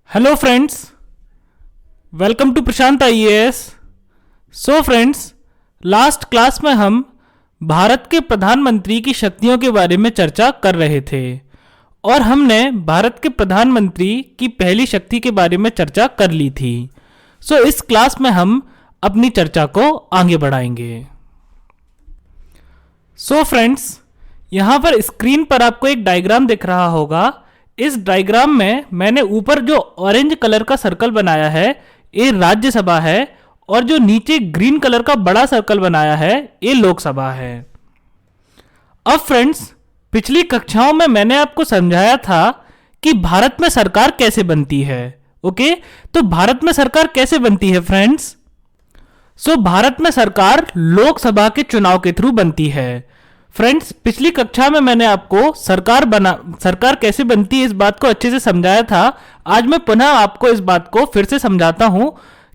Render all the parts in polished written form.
Hello friends, welcome to Prashant IAS. So friends, last class में हम भारत के प्रधानमंत्री की शक्तियों के बारे में चर्चा कर रहे थे और हमने भारत के प्रधानमंत्री की पहली शक्ति के बारे में चर्चा कर ली थी। सो इस क्लास में हम अपनी चर्चा को आगे बढ़ाएंगे। सो फ्रेंड्स, यहाँ पर स्क्रीन पर आपको एक डायग्राम दिख रहा होगा। इस डायग्राम में मैंने ऊपर जो ऑरेंज कलर का सर्कल बनाया है ये राज्यसभा है और जो नीचे ग्रीन कलर का बड़ा सर्कल बनाया है ये लोकसभा है। अब फ्रेंड्स, पिछली कक्षाओं में मैंने आपको समझाया था कि भारत में सरकार कैसे बनती है। ओके, तो भारत में सरकार कैसे बनती है फ्रेंड्स? सो भारत में सरकार लोकसभा के चुनाव के थ्रू बनती है। फ्रेंड्स, पिछली कक्षा में मैंने आपको सरकार कैसे बनती है इस बात को अच्छे से समझाया था। आज मैं पुनः आपको इस बात को फिर से समझाता हूं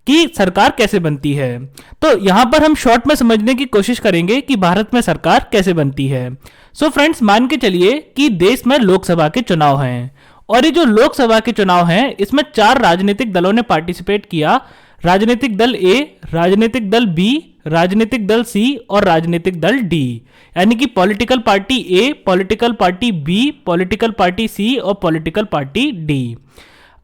कि सरकार कैसे बनती है। तो यहां पर हम शॉर्ट में समझने की कोशिश करेंगे कि भारत में सरकार कैसे बनती है। सो फ्रेंड्स, मान के चलिए कि देश में लोकसभा के चुनाव हैं और ये जो लोकसभा के चुनाव हैं इसमें 4 राजनीतिक दलों ने पार्टिसिपेट किया। राजनीतिक दल ए, राजनीतिक दल बी, राजनीतिक दल सी और राजनीतिक दल डी, यानी कि political party A, political party B, political party C और पॉलिटिकल पार्टी डी।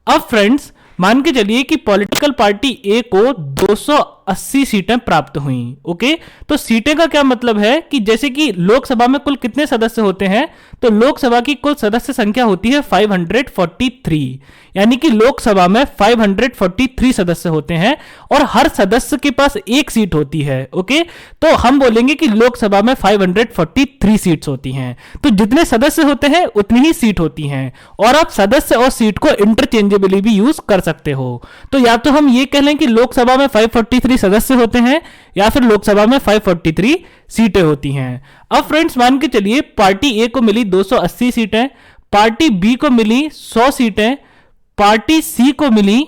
अब फ्रेंड्स, मान के चलिए कि पॉलिटिकल पार्टी ए को 280 सीटें प्राप्त हुई। ओके, तो सीटें का क्या मतलब है कि जैसे कि लोकसभा में कुल कितने सदस्य होते हैं, तो लोकसभा की कुल सदस्य संख्या होती है 543, यानी कि लोकसभा में 543 सदस्य होते हैं और हर सदस्य के पास एक सीट होती है। ओके, तो हम बोलेंगे कि लोकसभा में 543 सीट्स होती हैं। तो जितने सदस्य होते हैं उतनी ही सीट होती हैं और आप सदस्य और सीट को इंटरचेंजेबली भी यूज कर सकते हो। तो या तो हम ये कह लें कि लोकसभा में 543 सदस्य होते हैं या फिर लोकसभा में 543 सीटें होती हैं। अब फ्रेंड्स, मान के चलिए पार्टी ए को मिली 280 सीटें, पार्टी बी को मिली 100 सीटें, पार्टी सी को मिली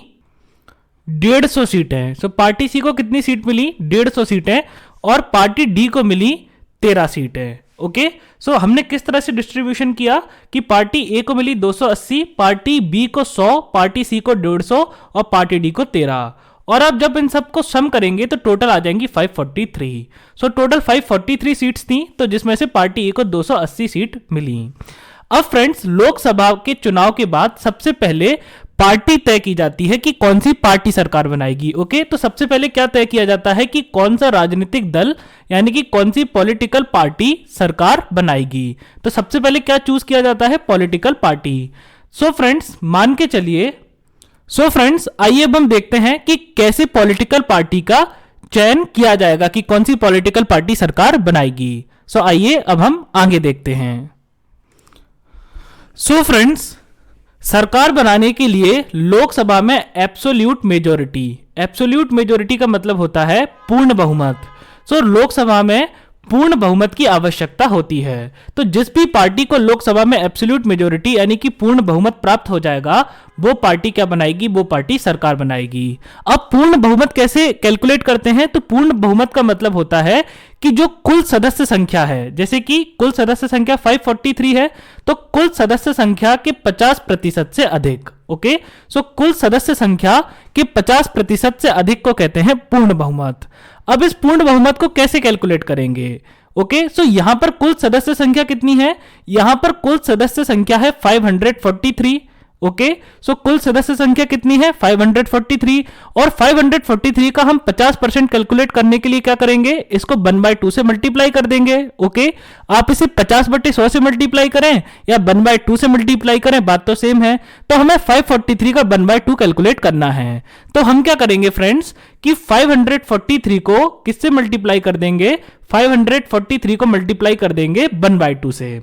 150 सीटें। सो पार्टी सी को कितनी सीट मिली? 150 सीटें और पार्टी डी को मिली 13 सीटें। ओके, सो हमने किस तरह से डिस्ट्रीब्यूशन किया कि पार्टी ए को मिली 280, पार्टी बी को 100, पार्टी सी को 150 और पार्टी डी को 13। और अब जब इन सबको सम करेंगे तो टोटल आ जाएंगी 543। सो टोटल 543 सीट्स थी, तो जिसमें से पार्टी ए को 280 सीट मिली। अब फ्रेंड्स, लोकसभा के चुनाव के बाद सबसे पहले पार्टी तय की जाती है कि कौन सी पार्टी सरकार बनाएगी। ओके, तो सबसे पहले क्या तय किया जाता है कि कौन सा राजनीतिक दल यानी कि कौन सी पॉलिटिकल पार्टी सरकार बनाएगी। तो सबसे पहले क्या चूज किया जाता है? Political party. सो फ्रेंड्स, मान के चलिए आइए अब हम देखते हैं कि कैसे पॉलिटिकल पार्टी का चयन किया जाएगा कि कौन सी पॉलिटिकल पार्टी सरकार बनाएगी। सो आइए अब हम आगे देखते हैं। सो फ्रेंड्स, सरकार बनाने के लिए लोकसभा में एब्सोल्यूट मेजोरिटी का मतलब होता है पूर्ण बहुमत। सो लोकसभा में पूर्ण बहुमत की आवश्यकता होती है। तो जिस भी पार्टी को लोकसभा में एब्सोल्यूट मेजोरिटी यानी कि पूर्ण बहुमत प्राप्त हो जाएगा वो पार्टी क्या बनाएगी? वो पार्टी सरकार बनाएगी। अब पूर्ण बहुमत कैसे कैलकुलेट करते हैं? तो पूर्ण बहुमत का मतलब होता है कि जो कुल सदस्य संख्या है, जैसे कि कुल सदस्य संख्या 543 है, तो कुल सदस्य संख्या के 50% से अधिक। ओके, सो कुल सदस्य संख्या के 50% से अधिक को कहते हैं पूर्ण बहुमत। अब इस पूर्ण बहुमत को कैसे कैलकुलेट करेंगे? ओके, सो यहां पर कुल सदस्य संख्या कितनी है? यहां पर कुल सदस्य संख्या है 543। ओके, सो कुल सदस्य संख्या कितनी है? 543 और 543 का हम 50% कैलकुलेट करने के लिए क्या करेंगे? इसको 1/2 से मल्टीप्लाई कर देंगे। ओके, आप इसे 50/100 से मल्टीप्लाई करें या 1/2 से मल्टीप्लाई करें, बात तो सेम है। तो हमें 543 का 1/2 कैलकुलेट करना है। तो हम क्या करेंगे फ्रेंड्स कि 543 को किससे मल्टीप्लाई कर देंगे? 543 को मल्टीप्लाई कर देंगे 1/2 से।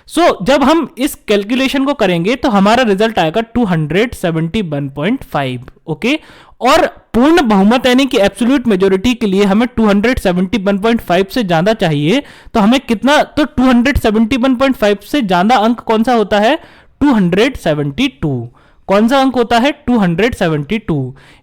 सो जब हम इस कैलकुलेशन को करेंगे तो हमारा रिजल्ट आएगा 271.5। ओके, और पूर्ण बहुमत यानी कि एब्सोल्यूट मेजोरिटी के लिए हमें 271.5 से ज्यादा चाहिए। तो हमें कितना? तो 271.5 से ज्यादा अंक कौन सा होता है? 272। कौन सा अंक होता है 272।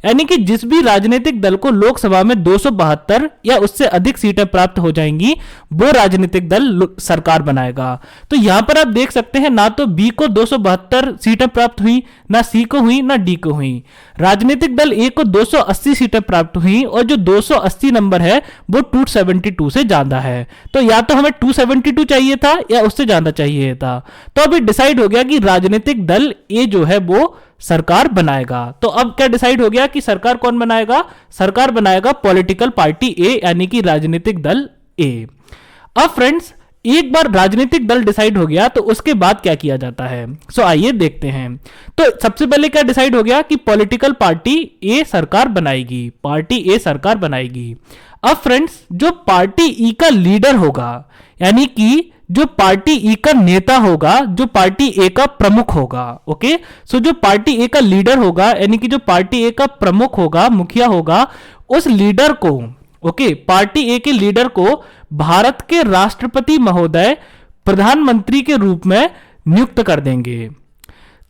यानी कि जिस भी राजनीतिक दल को लोकसभा में 272 या उससे अधिक सीटें प्राप्त हो जाएंगी वो राजनीतिक दल सरकार बनाएगा। तो यहां पर आप देख सकते हैं ना तो बी को 272 सीटें प्राप्त हुई, ना सी को हुई, ना डी को हुई। राजनीतिक दल ए को 280 सीटें प्राप्त हुई और जो 280 नंबर है वो 272 से ज्यादा है। तो या तो हमें 272 चाहिए था या उससे ज्यादा चाहिए था। तो अभी डिसाइड हो गया कि राजनीतिक दल ए जो है वो सरकार बनाएगा। तो अब क्या डिसाइड हो गया कि सरकार कौन बनाएगा? सरकार बनाएगा पॉलिटिकल पार्टी ए, यानी कि राजनीतिक दल ए। अब फ्रेंड्स, एक बार राजनीतिक दल डिसाइड हो गया तो उसके बाद क्या किया जाता है, सो आइए देखते हैं। तो सबसे पहले क्या डिसाइड हो गया कि पॉलिटिकल पार्टी ए सरकार बनाएगी, पार्टी ए सरकार बनाएगी। अब फ्रेंड्स, जो पार्टी ई का लीडर होगा, यानी कि जो पार्टी ई का नेता होगा, जो पार्टी ए का प्रमुख होगा, ओके। सो जो पार्टी ए का लीडर होगा, यानी कि जो पार्टी ए का प्रमुख होगा, मुखिया होगा, उस लीडर को, ओके, पार्टी ए के लीडर को भारत के राष्ट्रपति महोदय प्रधानमंत्री के रूप में नियुक्त कर देंगे।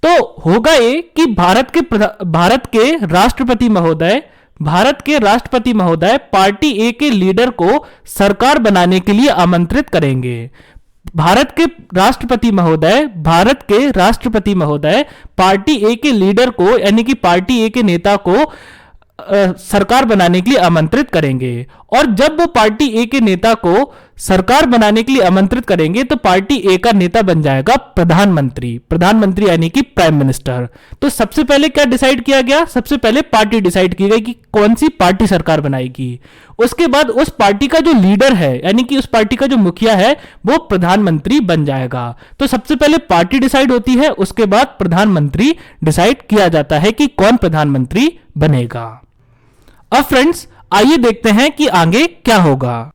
तो होगा ये कि भारत के राष्ट्रपति महोदय पार्टी ए के लीडर को सरकार बनाने के लिए आमंत्रित करेंगे। भारत के राष्ट्रपति महोदय पार्टी ए के लीडर को, यानी कि पार्टी ए के नेता को सरकार बनाने के लिए आमंत्रित करेंगे। और जब वो पार्टी ए के नेता को सरकार बनाने के लिए आमंत्रित करेंगे तो पार्टी ए का नेता बन जाएगा प्रधानमंत्री यानी कि प्राइम मिनिस्टर। तो सबसे पहले क्या डिसाइड किया गया? सबसे पहले पार्टी डिसाइड की गई कि कौन सी पार्टी सरकार बनाएगी। उसके बाद उस पार्टी का जो लीडर है, यानी कि उस पार्टी का जो मुखिया है, वो प्रधानमंत्री बन जाएगा। तो सबसे पहले पार्टी डिसाइड होती है, उसके बाद प्रधानमंत्री डिसाइड किया जाता है कि कौन प्रधानमंत्री बनेगा। अब फ्रेंड्स, आइए देखते हैं कि आगे क्या होगा।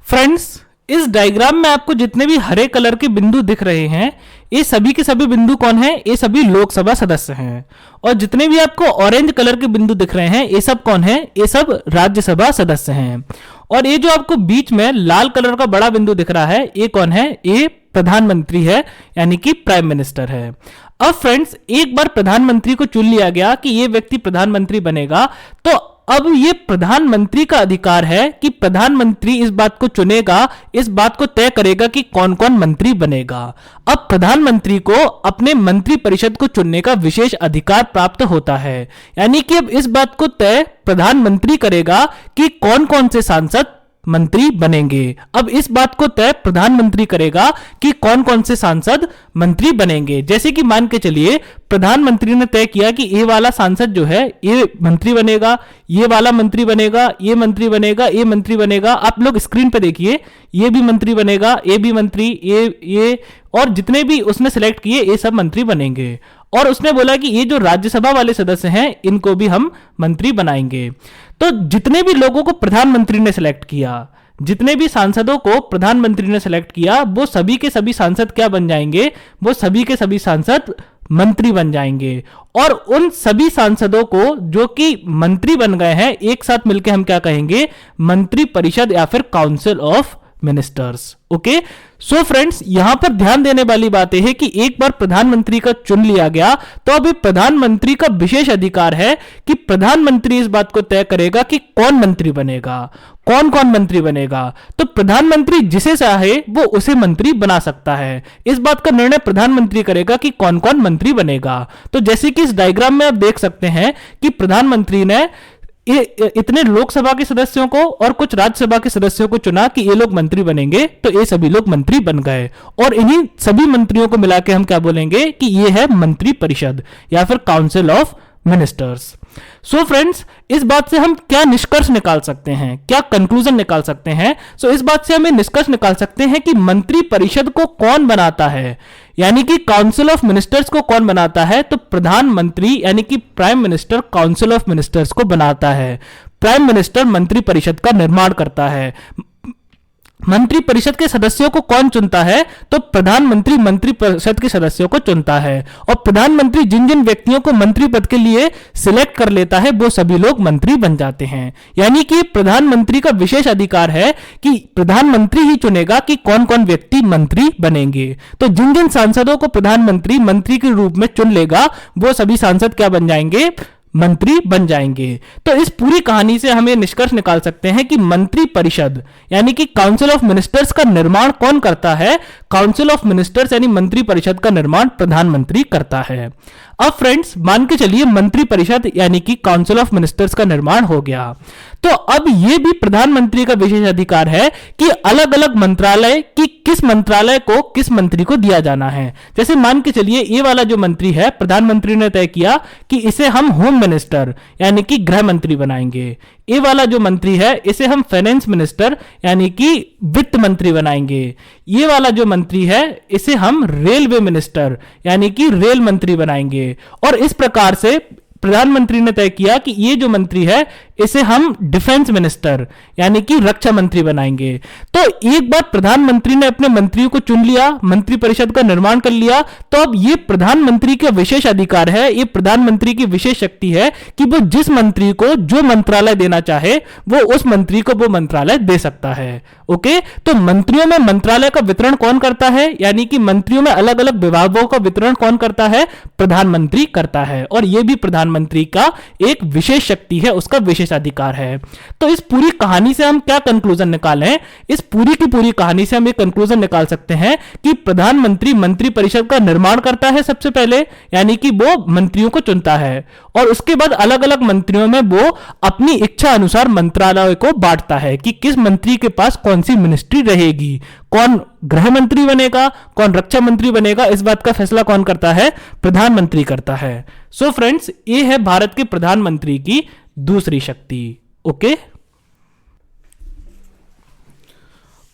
फ्रेंड्स, इस डायग्राम में आपको जितने भी हरे कलर के बिंदु दिख रहे हैं, ये सभी के सभी बिंदु कौन है? ये सभी लोकसभा सदस्य हैं। और जितने भी आपको ऑरेंज कलर के बिंदु दिख रहे हैं, ये सब कौन है? ये सब राज्यसभा सदस्य हैं। और ये जो आपको बीच में लाल कलर का बड़ा बिंदु दिख रहा है, ये कौन है? ये प्रधानमंत्री है, यानी कि प्राइम मिनिस्टर है। अब फ्रेंड्स, एक बार प्रधानमंत्री को चुन लिया गया कि ये व्यक्ति प्रधानमंत्री बनेगा, तो अब ये प्रधानमंत्री का अधिकार है कि प्रधानमंत्री इस बात को चुनेगा, इस बात को तय करेगा कि कौन कौन मंत्री बनेगा। अब प्रधानमंत्री को अपने मंत्री परिषद को चुनने का विशेष अधिकार प्राप्त होता है, यानी कि अब इस बात को तय प्रधानमंत्री करेगा कि कौन कौन से सांसद मंत्री बनेंगे। अब इस बात को तय प्रधानमंत्री करेगा कि कौन कौन से सांसद मंत्री बनेंगे। जैसे कि मान के चलिए प्रधानमंत्री ने तय किया कि ये वाला सांसद जो है ये मंत्री बनेगा, ये वाला मंत्री बनेगा, ये मंत्री बनेगा, ये मंत्री बनेगा। आप लोग स्क्रीन पे देखिए, ये भी मंत्री बनेगा, ये भी मंत्री, ये और जितने भी उसने सिलेक्ट किए ये सब मंत्री बनेंगे। और उसने बोला कि ये जो राज्यसभा वाले सदस्य हैं इनको भी हम मंत्री बनाएंगे। तो जितने भी लोगों को प्रधानमंत्री ने सिलेक्ट किया, जितने भी सांसदों को प्रधानमंत्री ने सिलेक्ट किया, वो सभी के सभी सांसद क्या बन जाएंगे? वो सभी के सभी सांसद मंत्री बन जाएंगे। और उन सभी सांसदों को जो कि मंत्री बन गए हैं, एक साथ मिलकर हम क्या कहेंगे? मंत्री परिषद या फिर council of ministers. Okay, so friends, यहां पर ध्यान देने वाली बात यह है कि एक बार प्रधानमंत्री का चुन लिया गया तो अभी प्रधानमंत्री का विशेष अधिकार है कि प्रधानमंत्री इस बात को तय करेगा कि कौन मंत्री बनेगा, कौन कौन मंत्री बनेगा। तो प्रधानमंत्री जिसे चाहे वो उसे मंत्री बना सकता है। इस बात का निर्णय प्रधानमंत्री करेगा कि कौन कौन मंत्री बनेगा। तो जैसे कि इस डायग्राम में आप देख सकते हैं कि प्रधानमंत्री ने इतने लोकसभा के सदस्यों को और कुछ राज्यसभा के सदस्यों को चुना कि ये लोग मंत्री बनेंगे, तो ये सभी लोग मंत्री बन गए। और इन्हीं सभी मंत्रियों को मिला के हम क्या बोलेंगे कि ये है मंत्री परिषद या फिर council of ministers. So friends, इस बात से हम क्या निष्कर्ष निकाल सकते हैं, क्या कंक्लूजन निकाल सकते हैं? सो इस बात से हमें निष्कर्ष निकाल सकते हैं कि मंत्री परिषद को कौन बनाता है, यानी कि काउंसिल ऑफ मिनिस्टर्स को कौन बनाता है? तो प्रधानमंत्री यानी कि prime minister council of ministers को बनाता है। प्राइम मिनिस्टर मंत्री परिषद का निर्माण करता है। मंत्रिपरिषद के सदस्यों को कौन चुनता है? तो प्रधानमंत्री मंत्रिपरिषद के सदस्यों को चुनता है, और प्रधानमंत्री जिन जिन व्यक्तियों को मंत्री पद के लिए सिलेक्ट कर लेता है वो सभी लोग मंत्री बन जाते हैं। यानी कि प्रधानमंत्री का विशेष अधिकार है कि प्रधानमंत्री ही चुनेगा कि कौन कौन व्यक्ति मंत्री बनेंगे। तो जिन जिन सांसदों को प्रधानमंत्री मंत्री के रूप में चुन लेगा वो सभी सांसद क्या बन जाएंगे? मंत्री बन जाएंगे। तो इस पूरी कहानी से हम ये निष्कर्ष निकाल सकते हैं कि मंत्री परिषद यानी कि काउंसिल ऑफ मिनिस्टर्स का निर्माण कौन करता है? काउंसिल ऑफ मिनिस्टर्स यानी मंत्री परिषद का निर्माण प्रधानमंत्री करता है। अब फ्रेंड्स मान के चलिए मंत्री परिषद यानी कि काउंसिल ऑफ मिनिस्टर्स का निर्माण हो गया, तो अब यह भी प्रधानमंत्री का विशेष अधिकार है कि अलग अलग मंत्रालय की किस मंत्रालय को किस मंत्री को दिया जाना है। जैसे मान के चलिए ये वाला जो मंत्री है प्रधानमंत्री ने तय किया कि इसे हम होम मिनिस्टर यानी कि गृह मंत्री बनाएंगे। ये वाला जो मंत्री है इसे हम फाइनेंस मिनिस्टर यानी कि वित्त मंत्री बनाएंगे। ये वाला जो मंत्री है इसे हम रेलवे मिनिस्टर यानी कि रेल मंत्री बनाएंगे। और इस प्रकार से प्रधानमंत्री ने तय किया कि ये जो मंत्री है इसे हम डिफेंस मिनिस्टर यानी कि रक्षा मंत्री बनाएंगे। तो एक बार प्रधानमंत्री ने अपने मंत्रियों को चुन लिया, मंत्री परिषद का निर्माण कर लिया, तो अब ये प्रधानमंत्री का विशेष अधिकार है, ये प्रधानमंत्री की विशेष शक्ति है कि वो जिस मंत्री को जो मंत्रालय देना चाहे वो उस मंत्री को वो मंत्रालय दे सकता है। ओके, तो मंत्रियों में मंत्रालय का वितरण कौन करता है? यानी कि मंत्रियों में अलग अलग विभागों का वितरण कौन करता है? प्रधानमंत्री करता है। और यह भी प्रधानमंत्री का एक विशेष शक्ति है, उसका विशेष अधिकार है। तो इस पूरी कहानी से हम क्या कंक्लूजन निकालें? इस पूरी की पूरी कहानी से हम एक कंक्लूजन निकाल सकते हैं कि प्रधानमंत्री मंत्री परिषद का निर्माण करता है सबसे पहले, यानी कि वो मंत्रियों को चुनता है, और उसके बाद अलग अलग मंत्रियों में वो अपनी इच्छा अनुसार मंत्रालय को बांटता है कि किस मंत्री के पास कौन सी मिनिस्ट्री रहेगी, कौन गृह मंत्री बनेगा, कौन रक्षा मंत्री बनेगा। इस बात का फैसला कौन करता है? प्रधानमंत्री करता है। सो फ्रेंड्स, ये है भारत के प्रधानमंत्री की दूसरी शक्ति। ओके,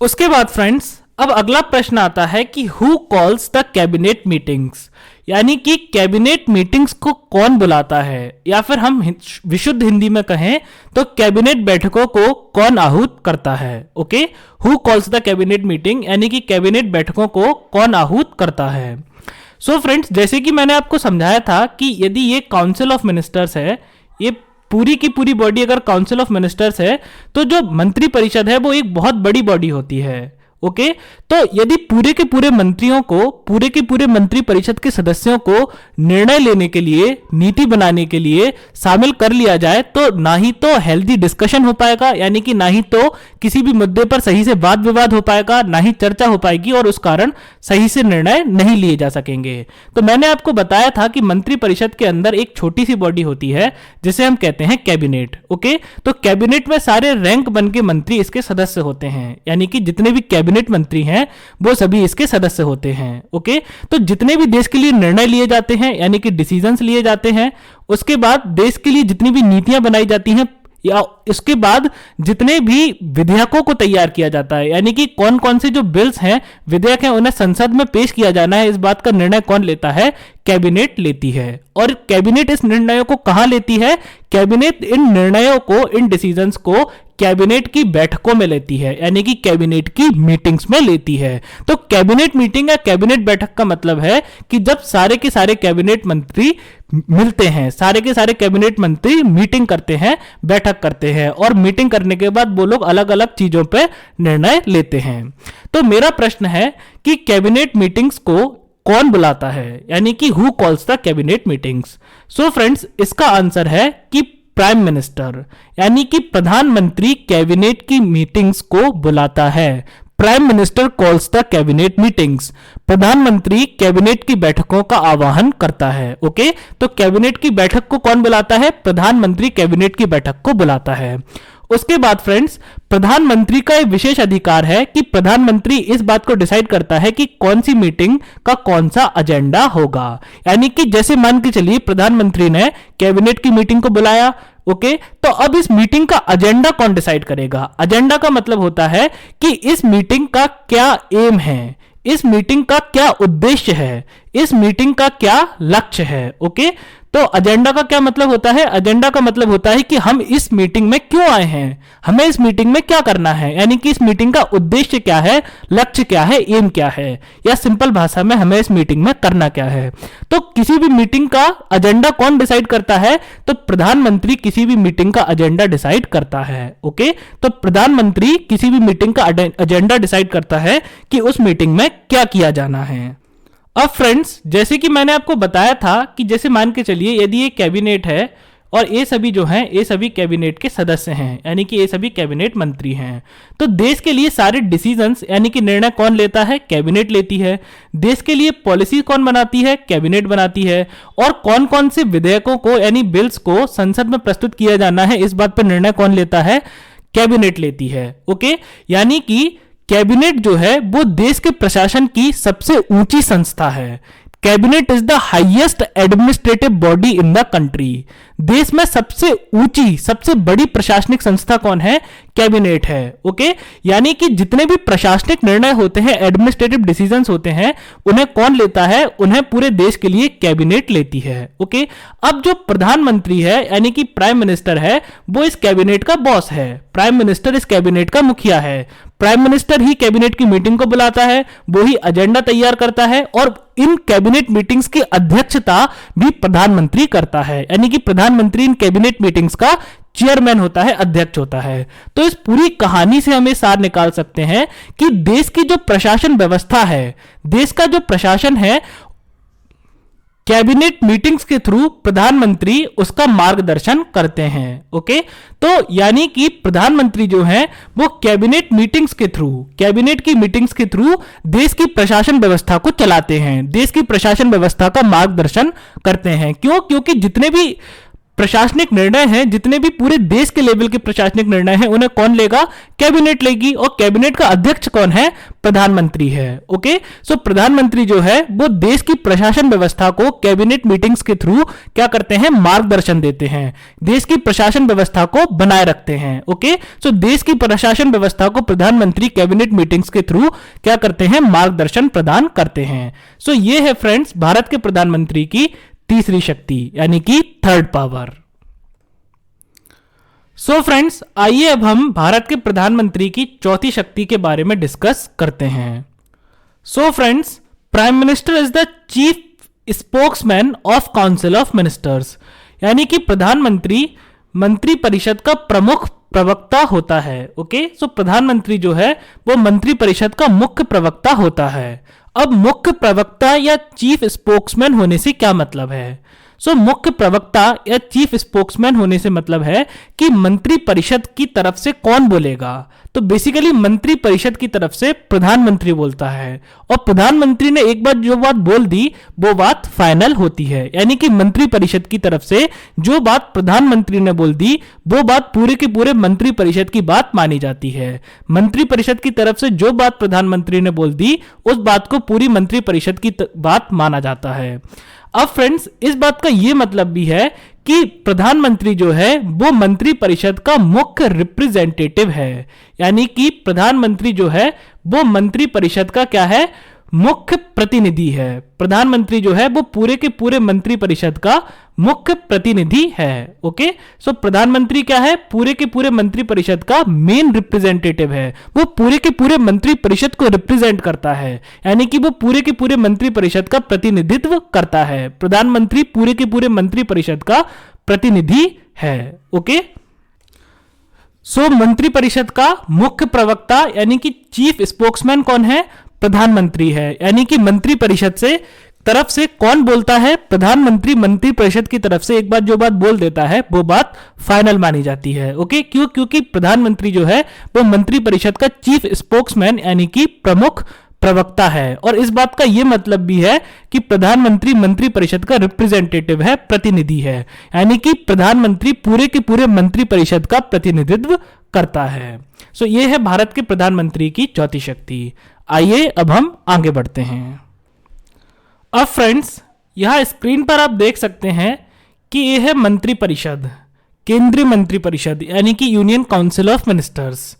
उसके बाद फ्रेंड्स अब अगला प्रश्न आता है कि who calls the cabinet meetings, यानी कि कैबिनेट मीटिंग्स को कौन बुलाता है, या फिर हम विशुद्ध हिंदी में कहें तो कैबिनेट बैठकों को कौन आहूत करता है। Okay, who calls the cabinet meeting यानी कि कैबिनेट बैठकों को कौन आहूत करता है। सो फ्रेंड्स, जैसे कि मैंने आपको समझाया था कि यदि ये काउंसिल ऑफ मिनिस्टर्स है, ये पूरी की पूरी बॉडी अगर काउंसिल ऑफ मिनिस्टर्स है, तो जो मंत्री परिषद है वो एक बहुत बड़ी बॉडी होती है। ओके, तो यदि पूरे के पूरे मंत्रियों को, पूरे के पूरे मंत्री परिषद के सदस्यों को निर्णय लेने के लिए, नीति बनाने के लिए शामिल कर लिया जाए, तो ना ही तो हेल्दी डिस्कशन हो पाएगा, यानी कि ना ही तो किसी भी मुद्दे पर सही से वाद विवाद हो पाएगा, ना ही चर्चा हो पाएगी, और उस कारण सही से निर्णय नहीं लिए जा सकेंगे। तो मैंने आपको बताया था कि मंत्री परिषद के अंदर एक छोटी सी बॉडी होती है जिसे हम कहते हैं कैबिनेट। ओके, तो कैबिनेट में सारे रैंक बन के मंत्री इसके सदस्य होते हैं, यानी कि जितने भी कैबिनेट मंत्री हैं वो सभी इसके सदस्य होते हैं। ओके, तो जितने भी देश के लिए निर्णय लिए जाते हैं यानी कि डिसीजंस लिए जाते हैं, उसके बाद देश के लिए जितनी भी नीतियां बनाई जाती हैं, या इसके बाद जितने भी विधेयकों को तैयार किया जाता है, यानी कि कौन कौन से जो बिल्स हैं, विधेयक हैं, उन्हें संसद में पेश किया जाना है, इस बात का निर्णय कौन लेता है? कैबिनेट लेती है। और कैबिनेट इस निर्णयों को कहां लेती है? कैबिनेट इन निर्णयों को, इन डिसीजंस को कैबिनेट की बैठकों में लेती है, यानी कि कैबिनेट की मीटिंग्स में लेती है। तो कैबिनेट मीटिंग या कैबिनेट बैठक का मतलब है कि जब सारे के सारे कैबिनेट मंत्री मिलते हैं, सारे के सारे कैबिनेट मंत्री मीटिंग करते हैं, बैठक करते हैं, और मीटिंग करने के बाद वो लोग अलग अलग चीजों पे निर्णय लेते हैं। तो मेरा प्रश्न है कि कैबिनेट मीटिंग्स को कौन बुलाता है, यानी कि who calls the cabinet meetings. So friends, इसका आंसर है कि प्राइम मिनिस्टर, यानी कि प्रधानमंत्री कैबिनेट की मीटिंग्स को बुलाता है। Prime minister calls the cabinet meetings, प्रधानमंत्री कैबिनेट की बैठकों का आह्वान करता है। ओके, तो कैबिनेट की बैठक को कौन बुलाता है? प्रधानमंत्री कैबिनेट की बैठक को बुलाता है। उसके बाद फ्रेंड्स, प्रधानमंत्री का एक विशेष अधिकार है कि प्रधानमंत्री इस बात को डिसाइड करता है कि कौन सी मीटिंग का कौन सा एजेंडा होगा। यानी कि जैसे मान के चलिए प्रधानमंत्री ने कैबिनेट की मीटिंग को बुलाया, ओके, तो अब इस मीटिंग का एजेंडा कौन डिसाइड करेगा? एजेंडा का मतलब होता है कि इस मीटिंग का क्या एम है, इस मीटिंग का क्या उद्देश्य है, इस मीटिंग का क्या लक्ष्य है। ओके, तो एजेंडा का क्या मतलब होता है? एजेंडा का मतलब होता है कि हम इस मीटिंग में क्यों आए हैं, हमें इस मीटिंग में क्या करना है, यानी कि इस मीटिंग का उद्देश्य क्या है, लक्ष्य क्या है, एम क्या है, या सिंपल भाषा में हमें इस मीटिंग में करना क्या है। तो किसी भी मीटिंग का एजेंडा कौन डिसाइड करता है? तो प्रधानमंत्री किसी भी मीटिंग का एजेंडा डिसाइड करता है। ओके, तो प्रधानमंत्री किसी भी मीटिंग का एजेंडा डिसाइड करता है कि उस मीटिंग में क्या किया जाना है। अब फ्रेंड्स, जैसे कि मैंने आपको बताया था कि जैसे मान के चलिए यदि ये कैबिनेट है और ये सभी जो हैं ये सभी कैबिनेट के सदस्य हैं, यानी कि ये सभी कैबिनेट मंत्री हैं, तो देश के लिए सारे डिसीजंस यानी कि निर्णय कौन लेता है? कैबिनेट लेती है। देश के लिए पॉलिसी कौन बनाती है? कैबिनेट बनाती है। और कौन कौन से विधेयकों को यानी बिल्स को संसद में प्रस्तुत किया जाना है, इस बात पर निर्णय कौन लेता है? कैबिनेट लेती है। ओके, यानी कि कैबिनेट जो है वो देश के प्रशासन की सबसे ऊंची संस्था है। Cabinet is the highest administrative body in the country. देश में सबसे ऊंची सबसे बड़ी प्रशासनिक संस्था कौन है? कैबिनेट है। ओके, यानी कि जितने भी प्रशासनिक निर्णय होते हैं, एडमिनिस्ट्रेटिव डिसीजंस होते हैं, उन्हें कौन लेता है? उन्हें पूरे देश के लिए कैबिनेट लेती है। ओके, अब जो प्रधानमंत्री है यानी कि प्राइम मिनिस्टर है, वो इस कैबिनेट का बॉस है। प्राइम मिनिस्टर इस कैबिनेट का मुखिया है। प्राइम मिनिस्टर ही कैबिनेट की मीटिंग को बुलाता है, वो ही एजेंडा तैयार करता है, और इन कैबिनेट मीटिंग्स की अध्यक्षता भी प्रधानमंत्री करता है, यानी कि प्रधानमंत्री इन कैबिनेट मीटिंग्स का चेयरमैन होता है, अध्यक्ष होता है। तो इस पूरी कहानी से हमें सार निकाल सकते हैं कि देश की जो प्रशासन व्यवस्था है, देश का जो प्रशासन है, कैबिनेट मीटिंग्स के थ्रू प्रधानमंत्री उसका मार्गदर्शन करते हैं। ओके, तो यानी कि प्रधानमंत्री जो है वो कैबिनेट मीटिंग्स के थ्रू, कैबिनेट की मीटिंग्स के थ्रू देश की प्रशासन व्यवस्था को चलाते हैं, देश की प्रशासन व्यवस्था का मार्गदर्शन करते हैं। क्यों? क्योंकि जितने भी प्रशासनिक निर्णय हैं, जितने भी पूरे देश के लेवल के प्रशासनिक निर्णय हैं, उन्हें कौन लेगा? कैबिनेट लेगी। और कैबिनेट का अध्यक्ष कौन है? प्रधानमंत्री है। ओके, सो प्रधानमंत्री जो है वो देश की प्रशासन व्यवस्था को कैबिनेट मीटिंग्स के थ्रू क्या करते हैं? मार्गदर्शन देते हैं, देश की प्रशासन व्यवस्था को बनाए रखते हैं। ओके, सो देश की प्रशासन व्यवस्था को प्रधानमंत्री कैबिनेट मीटिंग्स के थ्रू क्या करते हैं? मार्गदर्शन प्रदान करते हैं। सो ये है फ्रेंड्स भारत के प्रधानमंत्री की तीसरी शक्ति, यानी कि थर्ड पावर। सो फ्रेंड्स, आइए अब हम भारत के प्रधानमंत्री की चौथी शक्ति के बारे में डिस्कस करते हैं। So friends, prime minister is the chief spokesman of council of ministers, यानी कि प्रधानमंत्री मंत्री परिषद का प्रमुख प्रवक्ता होता है। ओके, सो प्रधानमंत्री जो है वो मंत्री परिषद का मुख्य प्रवक्ता होता है। अब मुख्य प्रवक्ता या चीफ स्पोक्समैन होने से क्या मतलब है? सो मुख्य प्रवक्ता या चीफ स्पोक्समैन होने से मतलब है कि मंत्री परिषद की तरफ से कौन बोलेगा? तो बेसिकली मंत्री परिषद की तरफ से प्रधानमंत्री बोलता है, और प्रधानमंत्री ने एक बार जो बात बोल दी वो बात फाइनल होती है, यानी कि मंत्री परिषद की तरफ से जो बात प्रधानमंत्री ने बोल दी वो बात पूरे के पूरे मंत्री परिषद की बात मानी जाती है। मंत्री परिषद की तरफ से जो बात प्रधानमंत्री ने बोल दी उस बात को पूरी मंत्री परिषद की बात माना जाता है। अब फ्रेंड्स, इस बात का यह मतलब भी है कि प्रधानमंत्री जो है वो मंत्री परिषद का मुख्य रिप्रेजेंटेटिव है, यानी कि प्रधानमंत्री जो है वो मंत्री परिषद का क्या है? मुख्य प्रतिनिधि है। प्रधानमंत्री जो है वो पूरे के पूरे मंत्री परिषद का मुख्य प्रतिनिधि है। ओके, सो प्रधानमंत्री क्या है? पूरे के पूरे मंत्री परिषद का मेन रिप्रेजेंटेटिव है, वो पूरे के पूरे मंत्री परिषद को रिप्रेजेंट करता है, यानी कि वो पूरे के पूरे मंत्री परिषद का प्रतिनिधित्व करता है। प्रधानमंत्री पूरे के पूरे मंत्री परिषद का प्रतिनिधि है। ओके, सो मंत्री परिषद का मुख्य प्रवक्ता यानी कि चीफ स्पोक्समैन कौन है? प्रधानमंत्री है, यानी कि मंत्री परिषद से तरफ से कौन बोलता है? प्रधानमंत्री मंत्री परिषद की तरफ से एक बार जो बात बोल देता है वो बात फाइनल मानी जाती है। ओके, क्यों? क्योंकि प्रधानमंत्री जो है वो मंत्री परिषद का चीफ स्पोक्समैन यानी कि प्रमुख प्रवक्ता है, और इस बात का यह मतलब भी है कि प्रधानमंत्री मंत्री परिषद का रिप्रेजेंटेटिव है, प्रतिनिधि है, यानी कि प्रधानमंत्री पूरे के पूरे मंत्री परिषद का प्रतिनिधित्व करता है। सो ये है भारत के प्रधानमंत्री की चौथी शक्ति। आइए अब हम आगे बढ़ते हैं। अब फ्रेंड्स, यहां स्क्रीन पर आप देख सकते हैं कि यह है मंत्री परिषद, केंद्रीय मंत्री परिषद यानी कि यूनियन काउंसिल ऑफ मिनिस्टर्स।